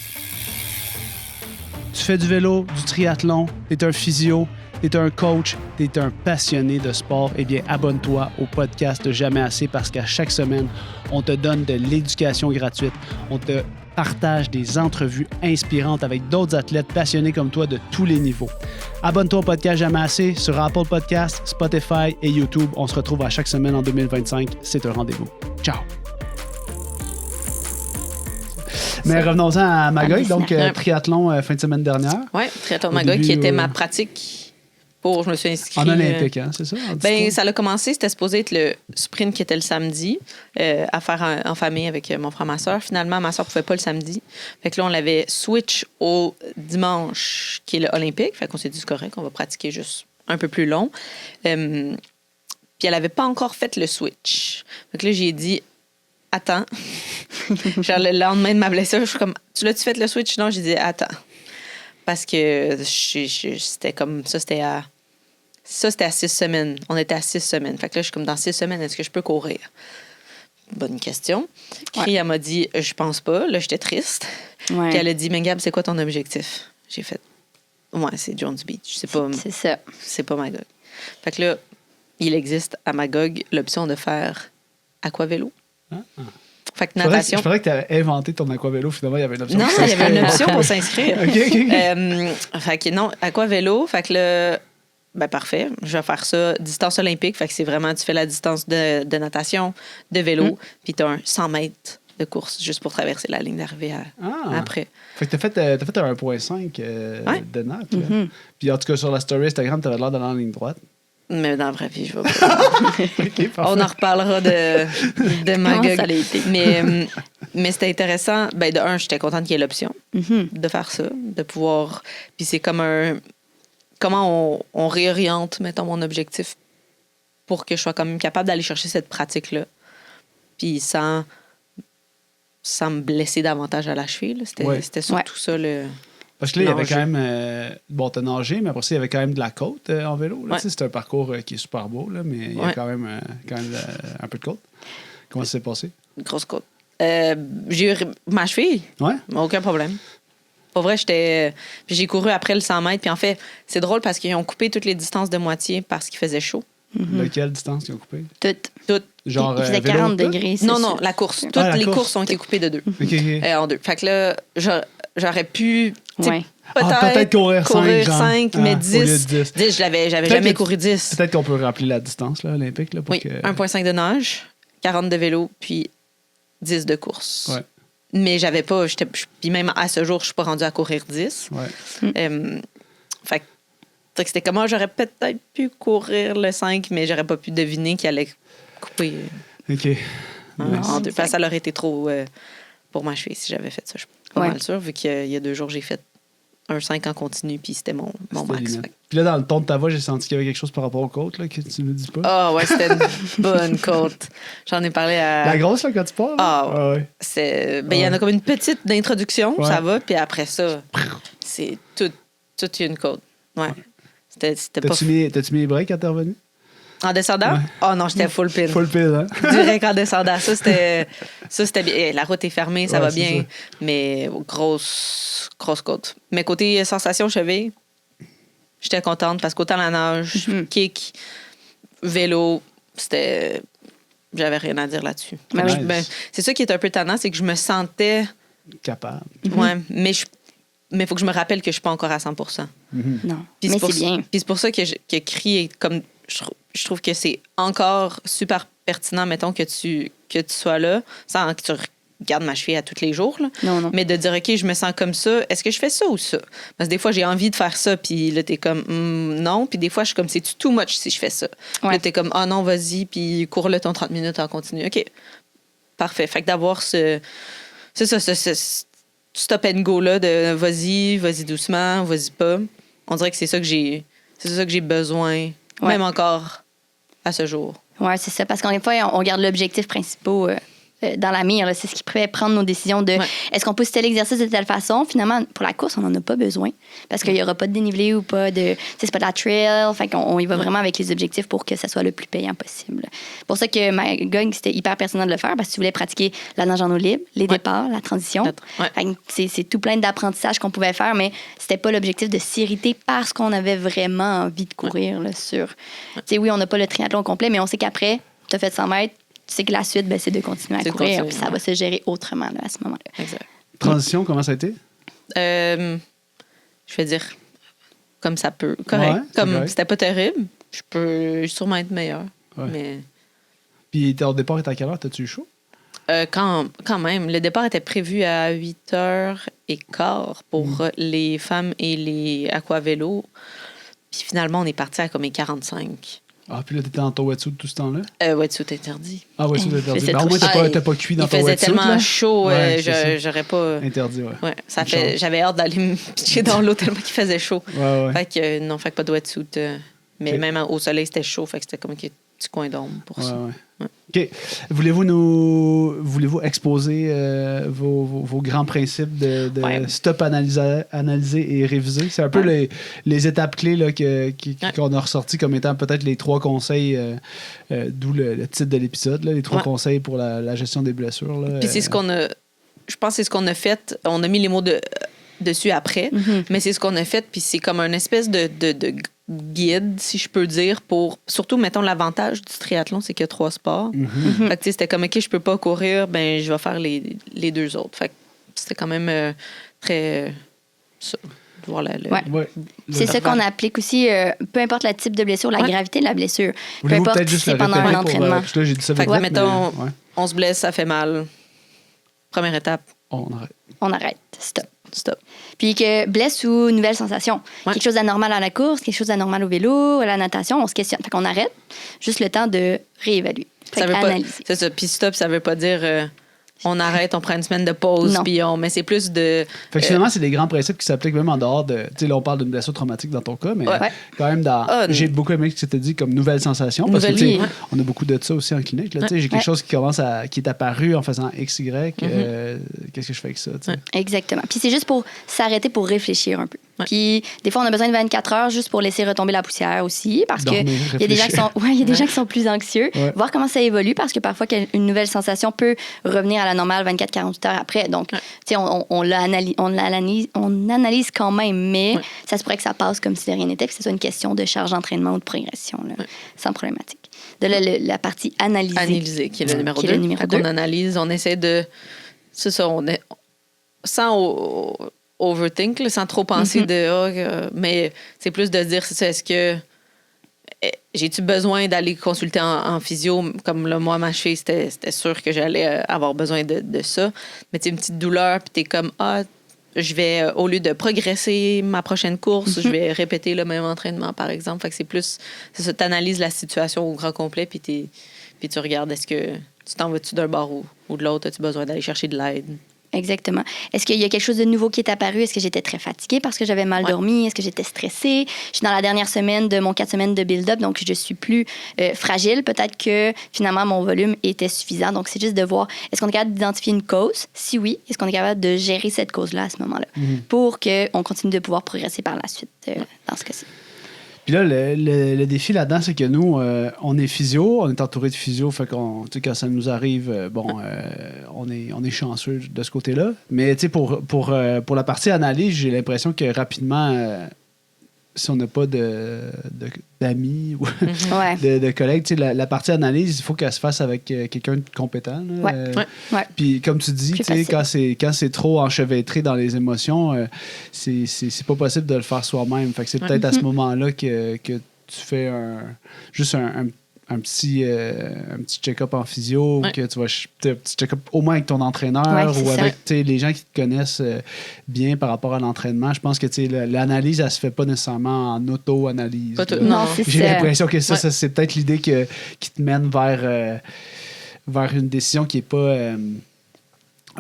Tu fais du vélo, du triathlon, t'es un physio, t'es un coach, t'es un passionné de sport, eh bien, abonne-toi au podcast Jamais Assez parce qu'à chaque semaine, on te donne de l'éducation gratuite. On te partage des entrevues inspirantes avec d'autres athlètes passionnés comme toi de tous les niveaux. Abonne-toi au podcast Jamais Assez sur Apple Podcasts, Spotify et YouTube. On se retrouve à chaque semaine en 2025. C'est un rendez-vous. Ciao! Mais revenons-en à Magog, donc triathlon fin de semaine dernière. Oui, triathlon Magog qui était ma pratique pour, je me suis inscrite. En olympique, c'est ça? Ça a commencé, c'était supposé être le sprint qui était le samedi, à faire en famille avec mon frère et ma soeur. Finalement, ma soeur ne pouvait pas le samedi. Fait que là, on l'avait switch au dimanche, qui est le olympique. Fait qu'on s'est dit, c'est correct, on va pratiquer juste un peu plus long. Puis elle n'avait pas encore fait le switch. Fait que là, j'ai dit, attends. Genre, le lendemain de ma blessure, je suis comme, tu l'as-tu fait le switch? Non, j'ai dit, attends. Parce que c'était comme ça, c'était à 6 semaines. On était à 6 semaines. Fait que là, je suis comme, dans 6 semaines, est-ce que je peux courir? Bonne question. Cree, elle m'a dit, je pense pas. Là, j'étais triste. Puis elle a dit, mais Gab, c'est quoi ton objectif? J'ai fait, c'est Jones Beach. C'est ça. C'est pas Magog. Fait que là, il existe à Magog l'option de faire aquavélo. Fait que natation. Je faudrait que tu aies inventé ton aquavélo. Finalement, il y avait une option. Non, il y avait une option pour s'inscrire. OK. Fait que non, aquavélo. Fait que là, ben parfait, je vais faire ça. Distance olympique, fait que c'est vraiment, tu fais la distance de natation, de vélo, puis tu as un 100 mètres de course juste pour traverser la ligne d'arrivée après. Fait que t'as fait un 1.5 de natte. Là. Puis en tout cas, sur la story Instagram, t'avais l'air d'aller en ligne droite. Mais dans la vraie vie, je vais pas. OK, On en reparlera de ma Comment gueule. ça a été? Mais c'était intéressant. Ben, de un, j'étais contente qu'il y ait l'option de faire ça, de pouvoir. Puis c'est comme comment on réoriente, mettons, mon objectif pour que je sois quand même capable d'aller chercher cette pratique-là. Puis sans me blesser davantage à la cheville. Là. C'était surtout ça le. Parce que là, il y avait quand même. Bon, t'as nagé, mais après ça, il y avait quand même de la côte en vélo. Là. C'est un parcours qui est super beau, là, mais il y a quand même un peu de côte. Comment ça s'est passé? Une grosse côte. J'ai eu ma cheville. Ouais. Aucun problème. Pour vrai, puis j'ai couru après le 100 mètres. Puis en fait, c'est drôle parce qu'ils ont coupé toutes les distances de moitié parce qu'il faisait chaud. De quelle distance ils ont coupé? Toutes. Genre, il faisait 40 degrés. Non, la course. Toutes les courses ont été coupées de 2. OK. En 2. Fait que là, j'aurais pu peut-être courir 5, mais 10. 10, j'avais jamais couru 10. Peut-être qu'on peut rappeler la distance là, olympique. Là, pour oui, 1,5 de nage, 40 de vélo, puis 10 de course. Ouais. Mais j'avais pas... Puis même à ce jour, je suis pas rendue à courir 10. Ouais. Fait que c'était comment j'aurais peut-être pu courir le 5, mais j'aurais pas pu deviner qu'il allait couper OK. en 2. Ça aurait été trop pour ma cheville si j'avais fait ça. Je suis pas mal sûre, vu qu'il y a 2 jours, j'ai fait un 5 en continu, puis c'était mon max. Puis là, dans le ton de ta voix, j'ai senti qu'il y avait quelque chose par rapport aux côtes, là, que tu ne dis pas. Ah ouais, c'était une bonne côte. J'en ai parlé à... La grosse, là, quand tu parles? Ah ouais. Il y en a comme une petite d'introduction, ça va, puis après ça, c'est toute une côte. Ouais. C'était pas... T'as-tu mis les breaks quand t'es revenu? En descendant? Ouais. Oh non, j'étais full pin. Full pin, hein? Direct en descendant. Ça, c'était bien. La route est fermée, ça va bien. Ça. Mais grosse côte. Mais côté sensation cheville, j'étais contente parce qu'autant la nage, kick, vélo, c'était... J'avais rien à dire là-dessus. Nice. C'est ça qui est un peu tannant, c'est que je me sentais... Capable. Ouais, mais il faut que je me rappelle que je suis pas encore à 100 %. Non, Puis mais c'est bien. Puis c'est pour ça que CRI est comme... Je trouve que c'est encore super pertinent, mettons, que tu sois là, sans que tu regardes ma cheville à tous les jours. Là. Non. Mais de dire, OK, je me sens comme ça, est-ce que je fais ça ou ça? Parce que des fois, j'ai envie de faire ça, puis là, t'es comme, non. Puis des fois, je suis comme, c'est too much si je fais ça. Ouais. Là, t'es comme, ah non, vas-y, puis cours-le ton 30 minutes en continu. OK, parfait. Fait que d'avoir ce stop and go-là de vas-y doucement, vas-y pas. On dirait que c'est ça que j'ai besoin, même encore à ce jour. Oui, c'est ça. Parce qu'en fois, on garde l'objectif principal dans la mire. Là. C'est ce qui pourrait prendre nos décisions de est-ce qu'on pousse tel exercice de telle façon. Finalement, pour la course, on n'en a pas besoin. Parce qu'il n'y aura pas de dénivelé ou pas de. C'est pas de la trail. Fait qu'on y va vraiment avec les objectifs pour que ça soit le plus payant possible. C'est pour ça que ma gang, c'était hyper pertinent de le faire parce que tu voulais pratiquer la nage en eau libre, les départs, la transition. Fait que c'est tout plein d'apprentissages qu'on pouvait faire, mais c'était pas l'objectif de s'irriter parce qu'on avait vraiment envie de courir là, sur. Tu sais, oui, on n'a pas le triathlon complet, mais on sait qu'après, tu as fait 100 mètres. Tu sais que la suite, c'est de continuer à courir, puis ça va se gérer autrement là, à ce moment-là. Exact. Transition, comment ça a été? Je vais dire comme ça peut. Correct. Ouais, comme correct. c'était pas terrible, je peux sûrement être meilleure. Ouais. Mais Puis au départ, était à quelle heure? T'as-tu eu chaud? quand même, le départ était prévu à 8h15 pour les femmes et les aquavélos. Puis finalement, on est parti à comme les 45. Ah, puis là, t'étais dans ton wetsuit tout ce temps-là? Wetsuit interdit. Ah, wetsuit interdit. C'est Ben, au moins, trop t'as pas cuit dans Il ton faisait wetsuit. tellement là. chaud, Ouais, c'est ça. j'aurais pas... Interdit, ouais. Ouais, Une chance. j'avais hâte d'aller me pitcher dans l'eau tellement qu'il faisait chaud. Ouais. Fait que non, fait que pas de wetsuit. Mais Ok. même au soleil, c'était chaud. Fait que c'était comme un petit coin d'ombre pour ça. Ouais. OK. Voulez-vous exposer vos grands principes de stop, analyser et réviser? C'est un peu les étapes clés là, qu'on a ressorties comme étant peut-être les 3 conseils, d'où le titre de l'épisode, là, les 3 conseils pour la gestion des blessures. Là, Puis c'est ce qu'on a... Je pense que c'est ce qu'on a fait. On a mis les mots dessus après, mais c'est ce qu'on a fait. Puis c'est comme une espèce de guide, si je peux dire, pour... Surtout, mettons, l'avantage du triathlon, c'est qu'il y a 3 sports. Fait que, tu sais, c'était comme, OK, je peux pas courir, ben je vais faire les 2 autres. Fait que c'était quand même très... ça. voir Ouais. C'est ça qu'on applique aussi, peu importe le type de blessure, la gravité de la blessure. Peu Voulez-vous importe peut-être si juste c'est le pendant répéter un entraînement. parce que là, j'ai dit ça Fait vite, que, mettons, mais, ouais, on se blesse, ça fait mal. Première étape, on arrête. On arrête. Stop. stop. Puis que blesse ou nouvelle sensation. Ouais. Quelque chose d'anormal à la course, quelque chose d'anormal au vélo, à la natation, on se questionne. Fait qu'on arrête. Juste le temps de réévaluer. Fait Ça veut pas, analyser. c'est ça. Puis stop, ça veut pas dire on arrête, on prend une semaine de pause, Non. puis mais c'est plus de. Fait que finalement, c'est des grands principes qui s'appliquent même en dehors de. Tu sais, là, on parle d'une blessure traumatique dans ton cas, mais Ouais. quand même, j'ai beaucoup aimé ce que tu as dit comme nouvelle sensation. Parce que, tu sais, Nouvelle vie, ouais. on a beaucoup de ça aussi en clinique. Là, tu sais, j'ai quelque chose qui qui est apparu en faisant X, Y. Qu'est-ce que je fais avec ça? Tu sais? Ouais. Exactement. Puis c'est juste pour s'arrêter pour réfléchir un peu. Ouais. Puis des fois, on a besoin de 24 heures juste pour laisser retomber la poussière aussi. Parce Dormir, qu'il y a des gens qui sont, il y a des gens qui sont plus anxieux. Ouais. Voir comment ça évolue parce que parfois, une nouvelle sensation peut revenir à la normale 24-48 heures après. Donc, tu sais, on analyse quand même, mais ça se pourrait que ça passe comme si de rien n'était, puis que ce soit une question de charge d'entraînement ou de progression, là, sans problématique. De là, la partie analyser. Analyser, qui est le numéro Qui est 2. le numéro deux. On analyse, on essaie de. C'est ça, sans overthink, là, sans trop penser mais c'est plus de se dire, c'est ça, est-ce que. J'ai-tu besoin d'aller consulter en physio? Comme là, moi, ma cheville, c'était sûr que j'allais avoir besoin de ça. Mais tu sais, une petite douleur, puis t'es comme, je vais, au lieu de progresser ma prochaine course, je vais répéter le même entraînement, par exemple. Fait que c'est ça, t'analyses la situation au grand complet, puis tu regardes, est-ce que tu t'en vas-tu d'un bord ou de l'autre? As-tu besoin d'aller chercher de l'aide? Exactement. Est-ce qu'il y a quelque chose de nouveau qui est apparu? Est-ce que j'étais très fatiguée parce que j'avais mal dormi? Est-ce que j'étais stressée? Je suis dans la dernière semaine de mon 4 semaines de build-up, donc je suis plus fragile. Peut-être que finalement, mon volume était suffisant. Donc, c'est juste de voir, est-ce qu'on est capable d'identifier une cause? Si oui, est-ce qu'on est capable de gérer cette cause-là à ce moment-là pour qu'on continue de pouvoir progresser par la suite dans ce cas-ci? Puis là, le défi là-dedans, c'est que nous, on est physio, on est entouré de physio, fait qu'on, tu sais, quand ça nous arrive, on est chanceux de ce côté-là. Mais tu sais, pour la partie analyse, j'ai l'impression que rapidement, si on n'a pas d'amis ou de collègues, tu sais, la partie analyse, il faut qu'elle se fasse avec quelqu'un de compétent. Là, Puis comme tu dis, tu sais, quand c'est trop enchevêtré dans les émotions, c'est pas possible de le faire soi-même. Fait que c'est peut-être à ce moment-là que tu fais juste un petit check-up en physio, que tu vas un petit check-up au moins avec ton entraîneur ou avec les gens qui te connaissent bien par rapport à l'entraînement. Je pense que l'analyse, elle se fait pas nécessairement en auto-analyse. Non, j'ai l'impression que ça c'est peut-être l'idée qui te mène vers une décision qui est pas...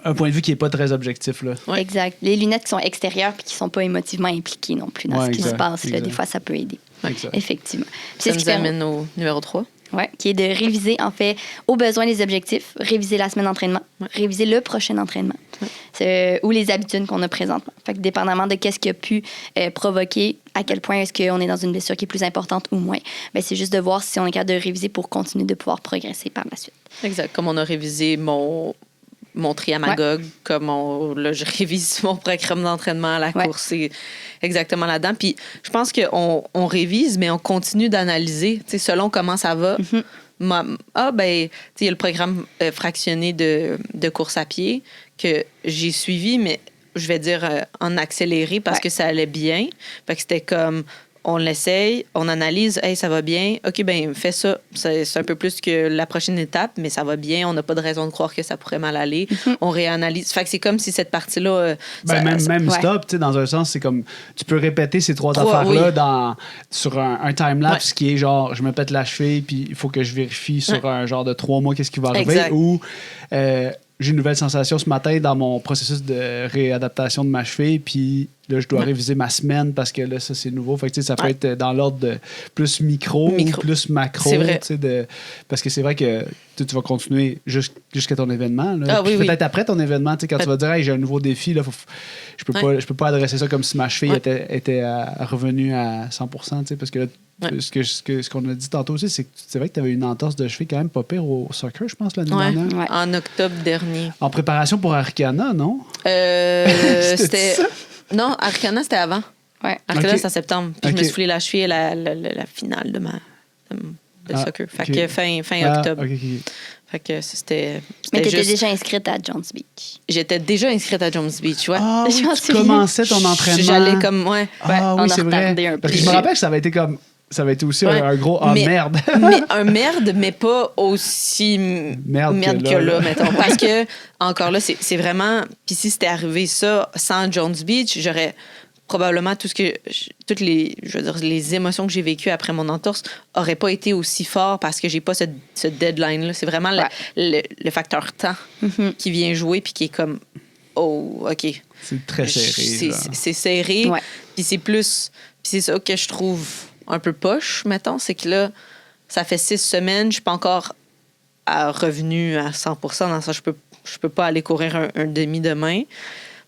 un point de vue qui n'est pas très objectif. Là. Ouais. Exact. Les lunettes qui sont extérieures et qui ne sont pas émotivement impliquées non plus dans ce qui se passe. Là, des fois, ça peut aider. Exact. Effectivement. Ça nous amène au numéro 3. Oui, qui est de réviser, en fait, au besoin les objectifs, réviser la semaine d'entraînement, réviser le prochain entraînement ou les habitudes qu'on a présentement. Fait que dépendamment de qu'est-ce qui a pu provoquer, à quel point est-ce qu'on est dans une blessure qui est plus importante ou moins, bien, c'est juste de voir si on est capable de réviser pour continuer de pouvoir progresser par la suite. Exact. Comme on a révisé mon triamagogue, comme je révise mon programme d'entraînement à la course. C'est exactement là-dedans. Puis je pense qu'on révise, mais on continue d'analyser, selon comment ça va. Il y a le programme fractionné de course à pied que j'ai suivi, mais je vais dire en accéléré parce que ça allait bien. Fait que c'était comme... On l'essaye, on analyse, hey, ça va bien. OK, ben fais ça. C'est un peu plus que la prochaine étape, mais ça va bien. On n'a pas de raison de croire que ça pourrait mal aller. On réanalyse. Fait que c'est comme si cette partie-là... même stop, tu sais, dans un sens, c'est comme... Tu peux répéter ces trois affaires-là sur un time-lapse qui est genre, je me pète la cheville, puis il faut que je vérifie sur un genre de 3 mois qu'est-ce qui va arriver. Exact. Ou... j'ai une nouvelle sensation ce matin dans mon processus de réadaptation de ma cheville, puis là, je dois réviser ma semaine parce que là, ça, c'est nouveau. Fait que, ça peut être dans l'ordre de plus micro. Ou plus macro. C'est vrai. Parce que c'est vrai que tu vas continuer jusqu'à ton événement. Là. Peut-être après ton événement, quand tu vas dire hey, j'ai un nouveau défi, là, je peux pas adresser ça comme si ma cheville était revenue à 100%. Parce que là, ce qu'on a dit tantôt aussi, c'est vrai que tu avais une entorse de cheville quand même pas pire au soccer, je pense, l'année dernière. Ouais. En octobre dernier. En préparation pour Arcana, non? C'était... Non, Arcana, c'était avant. Ouais. Arcana, c'est en septembre. Puis je me suis foulé la cheville à la finale de ma de soccer. Fait ok. que fin octobre. OK, OK. Fait que c'était Mais t'étais juste... déjà inscrite à Jones Beach. J'étais déjà inscrite à Jones Beach, ouais. Ah oui, Je m'en tu souviens. commençais ton entraînement. J'allais comme, ouais. Ah on oui, a c'est vrai. retardé un peu. Parce que je me rappelle que ça avait été comme... Ça avait été aussi Ouais. un gros « Ah, Mais- merde! mais un merde, mais pas aussi Merde que là. mettons. Parce que, encore là, c'est vraiment... Puis si c'était arrivé ça sans Jones Beach, j'aurais probablement toutes les, je veux dire, les émotions que j'ai vécues après mon entorse n'auraient pas été aussi fort parce que j'ai pas ce deadline-là. C'est vraiment le facteur temps qui vient jouer puis qui est comme, oh, OK. C'est très serré. C'est serré. Ouais. Puis c'est plus... Puis c'est ça que je trouve un peu poche, mettons. C'est que là, ça fait 6 semaines, je suis pas encore revenu à 100%. Dans ça, je peux pas aller courir un demi demain.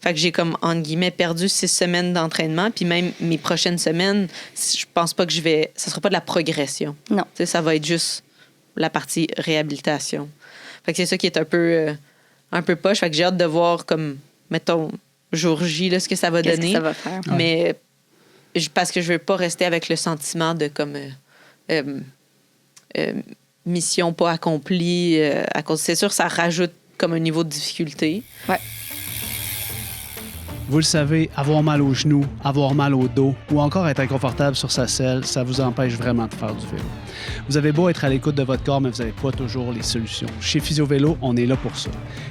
Fait que j'ai comme, entre guillemets, perdu 6 semaines d'entraînement. Puis même mes prochaines semaines, je pense pas que ça sera pas de la progression. Non. Tu sais, ça va être juste la partie réhabilitation. Fait que c'est ça qui est un peu poche. Fait que j'ai hâte de voir, comme, mettons, jour J, là, ce que ça va Qu'est-ce donner. que ça va faire? Mais parce que je veux pas rester avec le sentiment de comme mission pas accomplie à cause. C'est sûr, ça rajoute comme un niveau de difficulté. Ouais. Vous le savez, avoir mal aux genoux, avoir mal au dos ou encore être inconfortable sur sa selle, ça vous empêche vraiment de faire du vélo. Vous avez beau être à l'écoute de votre corps, mais vous n'avez pas toujours les solutions. Chez Physio-Vélo, on est là pour ça.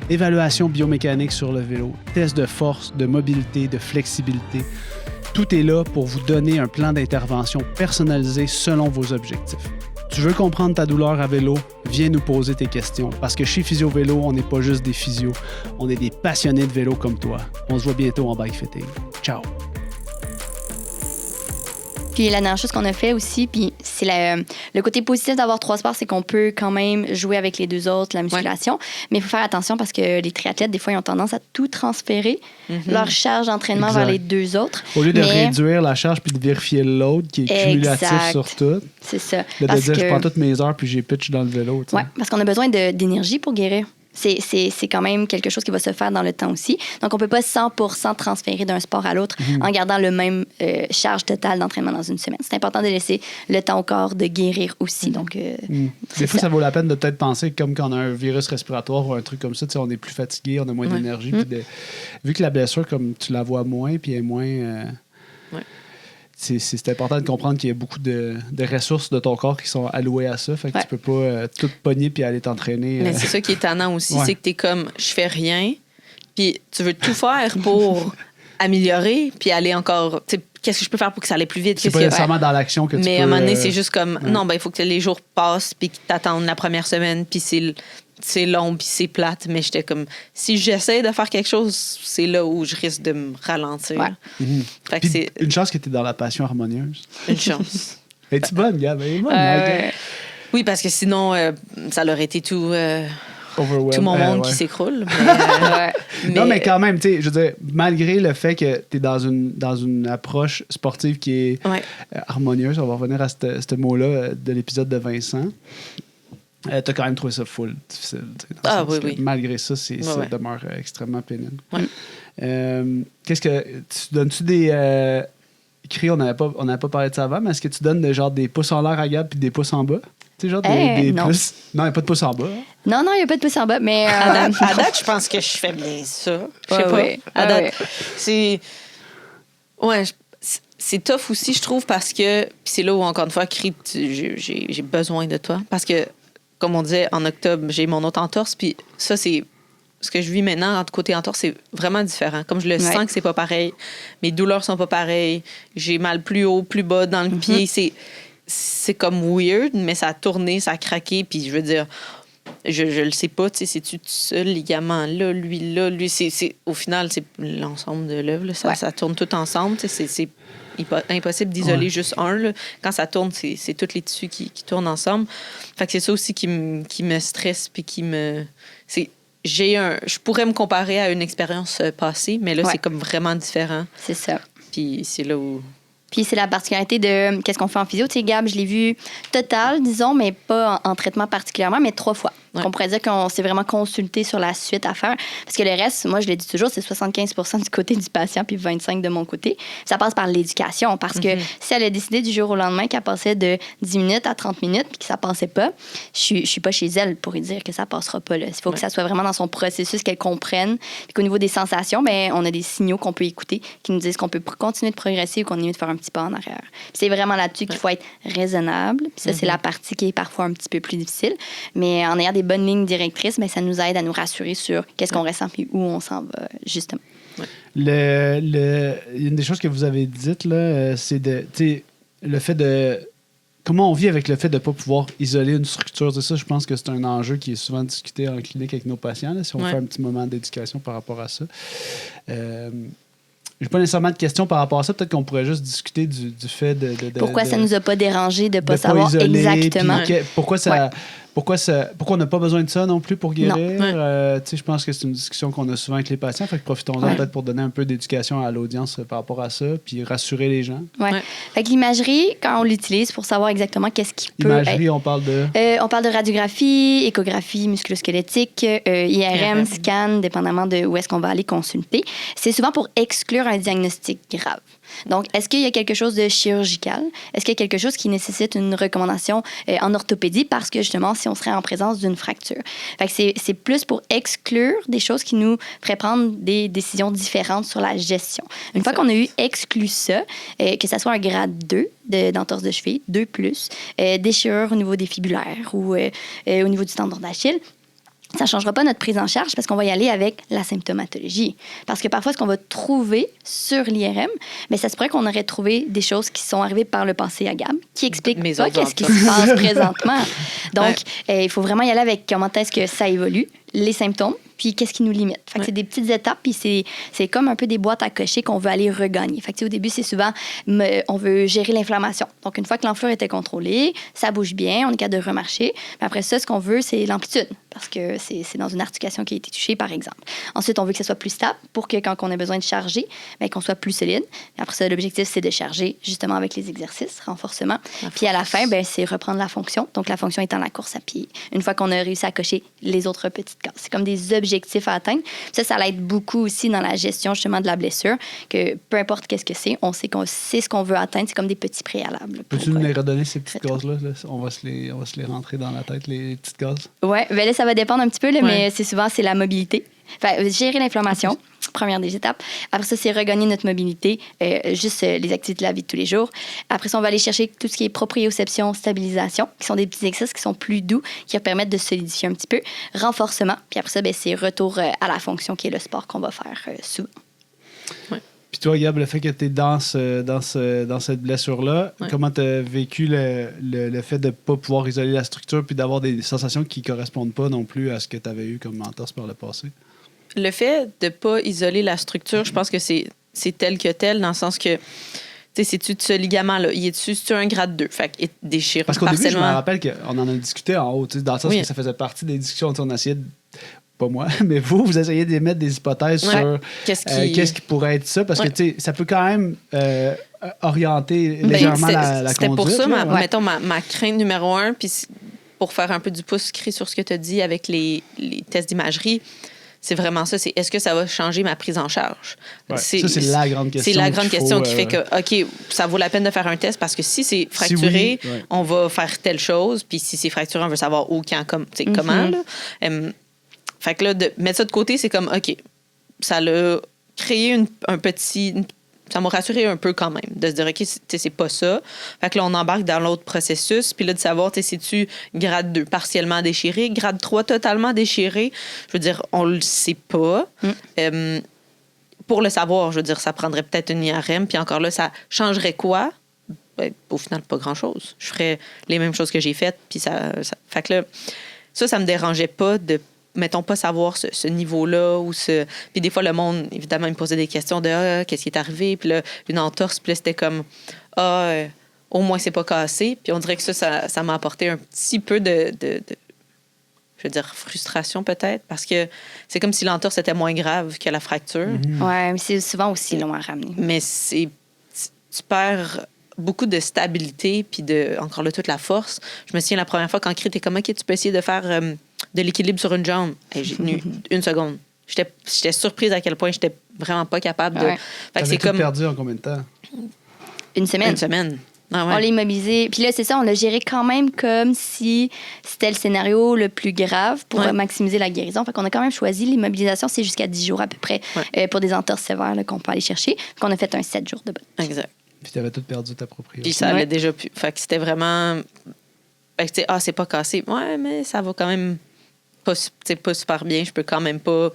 Évaluation biomécanique sur le vélo, test de force, de mobilité, de flexibilité. Tout est là pour vous donner un plan d'intervention personnalisé selon vos objectifs. Tu veux comprendre ta douleur à vélo? Viens nous poser tes questions. Parce que chez Physio Vélo, on n'est pas juste des physios, on est des passionnés de vélo comme toi. On se voit bientôt en bike fitting. Ciao! Puis la dernière chose qu'on a fait aussi, puis c'est le côté positif d'avoir 3 sports, c'est qu'on peut quand même jouer avec les 2 autres, la musculation. Mais il faut faire attention parce que les triathlètes, des fois, ils ont tendance à tout transférer, leur charge d'entraînement Exact. vers les 2 autres. Au lieu de Mais- réduire la charge puis de vérifier l'autre qui est cumulatif Exact. sur tout, C'est ça. là, de Parce dire je que- prends toutes mes heures puis j'ai pitch dans le vélo. Tu sais. Ouais, parce qu'on a besoin d'énergie pour guérir. C'est quand même quelque chose qui va se faire dans le temps aussi. Donc, on ne peut pas 100% transférer d'un sport à l'autre en gardant le même charge totale d'entraînement dans une semaine. C'est important de laisser le temps au corps de guérir aussi. Donc, Des fois, ça vaut la peine de peut-être penser comme quand on a un virus respiratoire ou un truc comme ça, tu sais, on est plus fatigué, on a moins d'énergie. Puis vu que la blessure, comme tu la vois moins, puis elle est moins... C'est important de comprendre qu'il y a beaucoup de ressources de ton corps qui sont allouées à ça. Fait que tu peux pas tout pogner puis aller t'entraîner. Mais c'est ça qui est tannant aussi, Ouais. c'est que t'es comme, je fais rien, puis tu veux tout faire pour améliorer, puis aller encore... tu sais, qu'est-ce que je peux faire pour que ça aille plus vite? C'est Qu'est-ce pas que- nécessairement dans l'action que tu Mais peux... à un moment donné, c'est juste comme, ouais. non, ben il faut que les jours passent, puis que t'attendes la première semaine, puis c'est long, puis c'est plate. Mais j'étais comme, si j'essaie de faire quelque chose, c'est là où je risque de me ralentir. Ouais. Fait que Puis c'est une chance que tu es dans la passion harmonieuse. une chance. Es-tu bonne, Gab? Elle est bonne, ouais. Oui, parce que sinon, ça aurait été tout Overwhelmed. mon monde ouais. qui s'écroule. Ouais. Non, mais quand même, tu sais, je veux dire, malgré le fait que tu es dans une approche sportive qui est Ouais. harmonieuse, on va revenir à ce mot-là de l'épisode de Vincent. Tu as quand même trouvé ça full difficile. Tu sais, dans le sens que malgré ça, ça demeure extrêmement pénible. Ouais. Qu'est-ce que. Donnes-tu des. Cris, on n'avait pas parlé de ça avant, mais est-ce que tu donnes des pouces en l'air à Gab puis des pouces en bas? Tu sais, genre des non. plus. Non, il n'y a pas de pouces en bas. Hein? Non, il n'y a pas de pouce en bas, mais... À date, je pense que je fais bien ça. Je sais Ouais, pas. ouais. À date, Ouais. c'est... Ouais, c'est tough aussi, je trouve, parce que... Puis c'est là où, encore une fois, j'ai besoin de toi. Parce que, comme on disait, en octobre, j'ai mon autre entorse, puis ça, c'est... Ce que je vis maintenant, côté entorse, c'est vraiment différent. Comme je le sens que c'est pas pareil. Mes douleurs sont pas pareilles. J'ai mal plus haut, plus bas dans le pied. C'est comme weird, mais ça a tourné, ça a craqué. Puis je veux dire, je le sais pas, tu sais, c'est-tu ce ligament-là, lui, c'est au final, c'est l'ensemble de l'œuvre. Là. Ça tourne tout ensemble. Tu sais, c'est impossible d'isoler juste un. Là. Quand ça tourne, c'est tous les tissus qui tournent ensemble. Fait que c'est ça aussi qui me stresse puis qui me... Je pourrais me comparer à une expérience passée, mais là, c'est comme vraiment différent. C'est ça. Puis c'est là où Puis c'est la particularité de qu'est-ce qu'on fait en physio. Tu sais, Gab, je l'ai vu total, disons, mais pas en traitement particulièrement, mais 3 fois. Ouais. On pourrait dire qu'on s'est vraiment consulté sur la suite à faire. Parce que le reste, moi, je le dis toujours, c'est 75 du côté du patient puis 25 de mon côté. Ça passe par l'éducation. Parce que si elle a décidé du jour au lendemain qu'elle passait de 10 minutes à 30 minutes puis que ça passait pas, je suis pas chez elle pour lui dire que ça passera pas. Là. Il faut que ça soit vraiment dans son processus, qu'elle comprenne. Puis qu'au niveau des sensations, ben, on a des signaux qu'on peut écouter qui nous disent qu'on peut continuer de progresser ou qu'on est mieux de faire un petit pas en arrière. Puis c'est vraiment là-dessus qu'il faut être raisonnable. Puis ça, c'est la partie qui est parfois un petit peu plus difficile. Mais en ayant des bonnes lignes directrices, mais ça nous aide à nous rassurer sur qu'est-ce qu'on ressent et où on s'en va, justement. Une des choses que vous avez dites, là, c'est le fait de... Comment on vit avec le fait de ne pas pouvoir isoler une structure? C'est ça, je pense que c'est un enjeu qui est souvent discuté en clinique avec nos patients, là, si on fait un petit moment d'éducation par rapport à ça. J'ai pas nécessairement de questions par rapport à ça. Peut-être qu'on pourrait juste discuter du fait de pourquoi ça nous a pas dérangé de pas de savoir isoler, exactement. Pourquoi on n'a pas besoin de ça non plus pour guérir? Ouais. Je pense que c'est une discussion qu'on a souvent avec les patients. Fait que profitons-en peut-être pour donner un peu d'éducation à l'audience par rapport à ça, puis rassurer les gens. Ouais. Fait que l'imagerie, quand on l'utilise pour savoir exactement qu'est-ce qui peut L'imagerie, être... on parle de... on parle de radiographie, échographie musculosquelettique, IRM, scan, dépendamment de où est-ce qu'on va aller consulter. C'est souvent pour exclure un diagnostic grave. Donc, est-ce qu'il y a quelque chose de chirurgical? Est-ce qu'il y a quelque chose qui nécessite une recommandation en orthopédie parce que, justement, si on serait en présence d'une fracture? Fait que c'est plus pour exclure des choses qui nous feraient prendre des décisions différentes sur la gestion. Une fois qu'on a eu exclu ça, que ça soit un grade 2 d'entorse de cheville, 2+, déchirure au niveau des fibulaires ou au niveau du tendon d'Achille, ça ne changera pas notre prise en charge parce qu'on va y aller avec la symptomatologie. Parce que parfois, ce qu'on va trouver sur l'IRM, mais ça se pourrait qu'on aurait trouvé des choses qui sont arrivées par le passé à Gab, qui expliquent pas qu'est-ce qui se passe présentement. Donc, il faut vraiment y aller avec comment est-ce que ça évolue, les symptômes, puis qu'est-ce qui nous limite. Fait que c'est des petites étapes, puis c'est comme un peu des boîtes à cocher qu'on veut aller regagner. Fait que au début, c'est souvent, on veut gérer l'inflammation. Donc, une fois que l'enflure était contrôlée, ça bouge bien, on est capable de remarcher. Mais après ça, ce qu'on veut, c'est l'amplitude, parce que c'est dans une articulation qui a été touchée, par exemple. Ensuite, on veut que ça soit plus stable pour que quand on a besoin de charger, bien, qu'on soit plus solide. Et après ça, l'objectif, c'est de charger justement avec les exercices, renforcement. Puis à la fin, bien, c'est reprendre la fonction. Donc, la fonction étant la course à pied. Une fois qu'on a réussi à cocher les autres petites cases. C'est comme des objectifs à atteindre. Ça l'aide beaucoup aussi dans la gestion justement de la blessure, que peu importe qu'est-ce que c'est, on sait ce qu'on veut atteindre. C'est comme des petits préalables. Peux-tu nous les redonner, ces petites cases-là? On va se les rentrer dans la tête, les petites cases. Oui, bien là, ça va dépendre un petit peu, là, mais c'est la mobilité. Enfin, gérer l'inflammation, première des étapes. Après ça, c'est regagner notre mobilité, juste les activités de la vie de tous les jours. Après ça, on va aller chercher tout ce qui est proprioception, stabilisation, qui sont des petits exercices qui sont plus doux, qui permettent de solidifier un petit peu. Renforcement, puis après ça, c'est retour à la fonction qui est le sport qu'on va faire souvent. Ouais. Puis toi, Gab, le fait que tu es dans cette blessure-là, comment tu as vécu le fait de ne pas pouvoir isoler la structure puis d'avoir des sensations qui ne correspondent pas non plus à ce que tu avais eu comme entorse par le passé? Le fait de ne pas isoler la structure, je pense que c'est tel que tel, dans le sens que, tu sais, c'est-tu de ce ligament-là? C'est-tu un grade 2? Fait que déchirure parce qu'au début, je me partiellement. rappelle qu'on en a discuté en haut, dans le sens que ça faisait partie des discussions. On essayait de... Pas moi, mais vous essayez de mettre des hypothèses sur qu'est-ce qui pourrait être ça, parce que ça peut quand même orienter légèrement la conduite. C'était pour ça, là, mettons, ma crainte numéro 1, puis pour faire un peu du pouce cri sur ce que tu as dit avec les tests d'imagerie, c'est vraiment ça. C'est est-ce que ça va changer ma prise en charge? Ouais, ça, c'est la grande question. C'est la grande question qui fait que, OK, ça vaut la peine de faire un test parce que si c'est fracturé, on va faire telle chose. Puis si c'est fracturé, on veut savoir où, quand, comment. Là. Fait que là, de mettre ça de côté, c'est comme, OK, ça l'a créé un petit... Ça m'a rassuré un peu quand même, de se dire, OK, c'est pas ça. Fait que là, on embarque dans l'autre processus. Puis là, de savoir, c'est-tu grade 2 partiellement déchiré, grade 3 totalement déchiré? Je veux dire, on le sait pas. Pour le savoir, je veux dire, ça prendrait peut-être une IRM. Puis encore là, ça changerait quoi? Ben, au final, pas grand-chose. Je ferais les mêmes choses que j'ai faites. Puis ça... Fait que là, ça me dérangeait pas de mettons pas savoir ce niveau-là ou puis des fois le monde évidemment me posait des questions de qu'est-ce qui est arrivé, puis là une entorse, puis là c'était comme au moins c'est pas cassé, puis on dirait que ça m'a apporté un petit peu de je veux dire frustration peut-être, parce que c'est comme si l'entorse était moins grave que la fracture. Ouais, mais c'est souvent aussi long à ramener. Mais c'est tu perds beaucoup de stabilité puis encore là toute la force. Je me souviens la première fois quand Cré était comme OK, tu peux essayer de faire de l'équilibre sur une jambe. Hey, j'ai tenu 1 seconde. J'étais surprise à quel point j'étais vraiment pas capable de. Ouais. Fait que c'est comme perdu en combien de temps? 1 semaine. 1 semaine. Ah ouais. On l'a immobilisé. Puis là, c'est ça, on l'a géré quand même comme si c'était le scénario le plus grave pour maximiser la guérison. Fait qu'on a quand même choisi l'immobilisation, c'est jusqu'à 10 jours à peu près pour des entorses sévères là, qu'on peut aller chercher. Fait qu'on a fait un 7 jours de botte. Exact. Puis t'avais tout perdu ta propriété. Puis ça allait déjà plus. Fait que c'était vraiment. Fait que c'est pas cassé. Ouais, mais ça va quand même pas super bien. Je peux quand même pas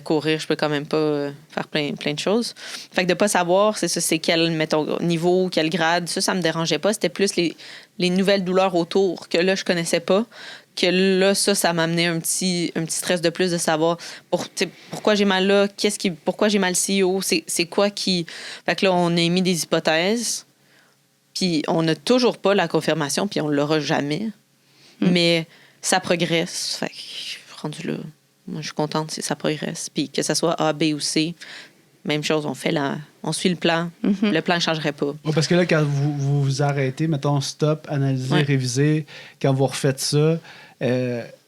courir, je peux quand même pas faire plein de choses. Fait que de pas savoir, c'est quel, mettons, niveau, quel grade, ça me dérangeait pas. C'était plus les nouvelles douleurs autour que là, je connaissais pas. Que là, ça m'a amené un petit stress de plus de savoir pourquoi j'ai mal là, pourquoi j'ai mal ci, c'est quoi qui... Fait que là, on a émis des hypothèses, puis on n'a toujours pas la confirmation, puis on l'aura jamais. Mais ça progresse. Fait que, rendu là, moi, je suis contente si ça progresse. Puis que ça soit A, B ou C, même chose, on suit le plan. Le plan ne changerait pas. Ouais, parce que là, quand vous vous arrêtez, mettons, stop, analysez, révisez, quand vous refaites ça,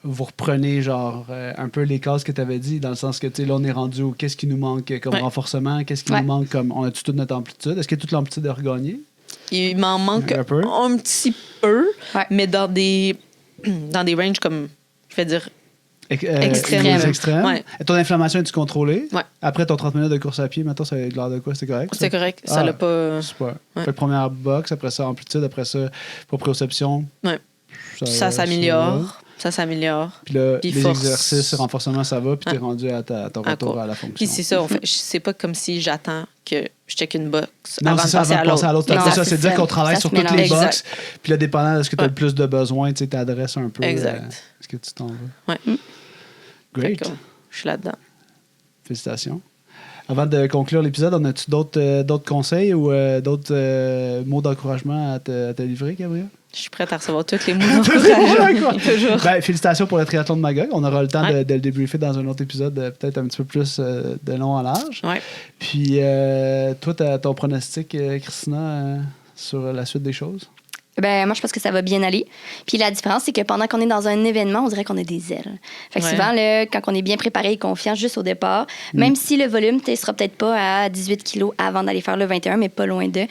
vous reprenez genre un peu les cases que tu avais dit, dans le sens que, tu sais, là, on est rendu au qu'est-ce qui nous manque comme renforcement, qu'est-ce qui nous manque comme... On a-tu toute notre amplitude? Est-ce que toute l'amplitude est regagnée? Il m'en manque un petit peu, mais dans des ranges comme, je vais dire, extrêmes. Ouais. Et ton inflammation, es-tu contrôlée? Ouais. Après ton 30 minutes de course à pied, maintenant, ça a l'air de quoi? C'était correct? C'était correct. Ça l'a pas... Super. Fait première box, après ça, amplitude, après ça, proprioception. Ouais. Ça s'améliore. Ça s'améliore. Puis là, puis les exercices, renforcement, ça va, puis t'es rendu à ton retour à la fonction. Puis c'est ça, c'est pas comme si j'attends que je check une box avant de passer à l'autre. Non, c'est dire qu'on travaille sur toutes les boxes, puis là, dépendant de ce que tu as le plus de besoin, tu t'adresses un peu à ce que tu t'en veux. Ouais. Great. Je suis là-dedans. Félicitations. Avant de conclure l'épisode, on a-tu d'autres conseils ou d'autres mots d'encouragement à te livrer, Gabrielle? Je suis prête à recevoir tous les mots d'encouragement. Toujours. Ben, félicitations pour le triathlon de Magog. On aura le temps de le débriefer dans un autre épisode, peut-être un petit peu plus de long en large. Ouais. Puis, toi, ton pronostic, Christina, sur la suite des choses? Ben, moi, je pense que ça va bien aller. Puis la différence, c'est que pendant qu'on est dans un événement, on dirait qu'on a des ailes. Fait que souvent, là, quand on est bien préparé et confiant juste au départ, même si le volume ne sera peut-être pas à 18 kilos avant d'aller faire le 21, mais pas loin d'eux,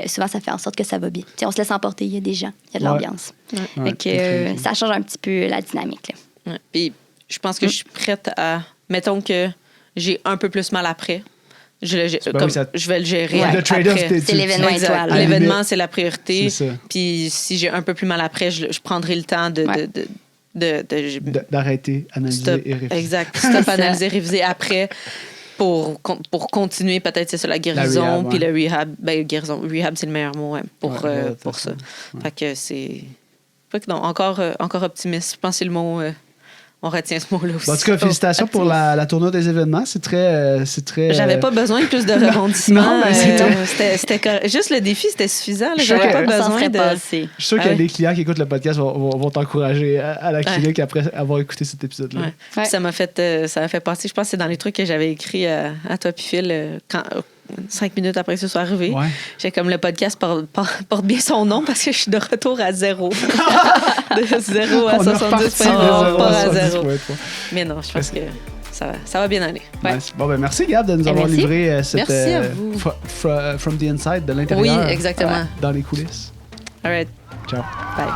souvent, ça fait en sorte que ça va bien. T'sais, on se laisse emporter, il y a des gens, il y a de l'ambiance. Fait que ça change un petit peu la dynamique. Là. Ouais. Puis je pense que je suis prête à... Mettons que j'ai un peu plus mal après. Je vais le gérer. Le trade-off, c'est l'événement étoile. L'événement, c'est la priorité. C'est ça. Puis si j'ai un peu plus mal après, je prendrai le temps d'arrêter, analyser et réviser. Exact. Stop, analyser, réviser après pour continuer peut-être c'est ça la guérison puis le rehab. Ben guérison, rehab c'est le meilleur mot pour ça. Fait que c'est non, encore optimiste. Je pense que c'est le mot. On retient ce mot-là aussi. En tout cas, félicitations pour la tournure des événements. C'est très... J'avais pas besoin de plus de rebondissements. C'était juste le défi, c'était suffisant. J'avais pas besoin de... Je suis sûr que les clients qui écoutent le podcast vont t'encourager à la clinique après avoir écouté cet épisode-là. Ouais. Ça m'a fait passer, je pense que c'est dans les trucs que j'avais écrits à toi puis Phil 5 minutes après que ce soit arrivé. Ouais. J'ai comme le podcast porte bien son nom parce que je suis de retour à zéro. De 0 à 70 pas à 0. Mais non, je pense que ça va bien aller. Ouais. Nice. Bon, ben merci Gab de nous avoir livré cette merci à vous. From the inside, de l'intérieur. Oui, exactement. Dans les coulisses. All right. Ciao. Bye.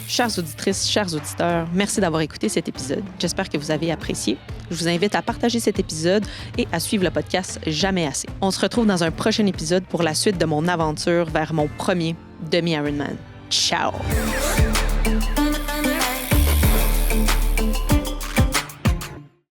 Chères auditrices, chers auditeurs, merci d'avoir écouté cet épisode. J'espère que vous avez apprécié. Je vous invite à partager cet épisode et à suivre le podcast Jamais assez. On se retrouve dans un prochain épisode pour la suite de mon aventure vers mon premier demi-Ironman. Ciao!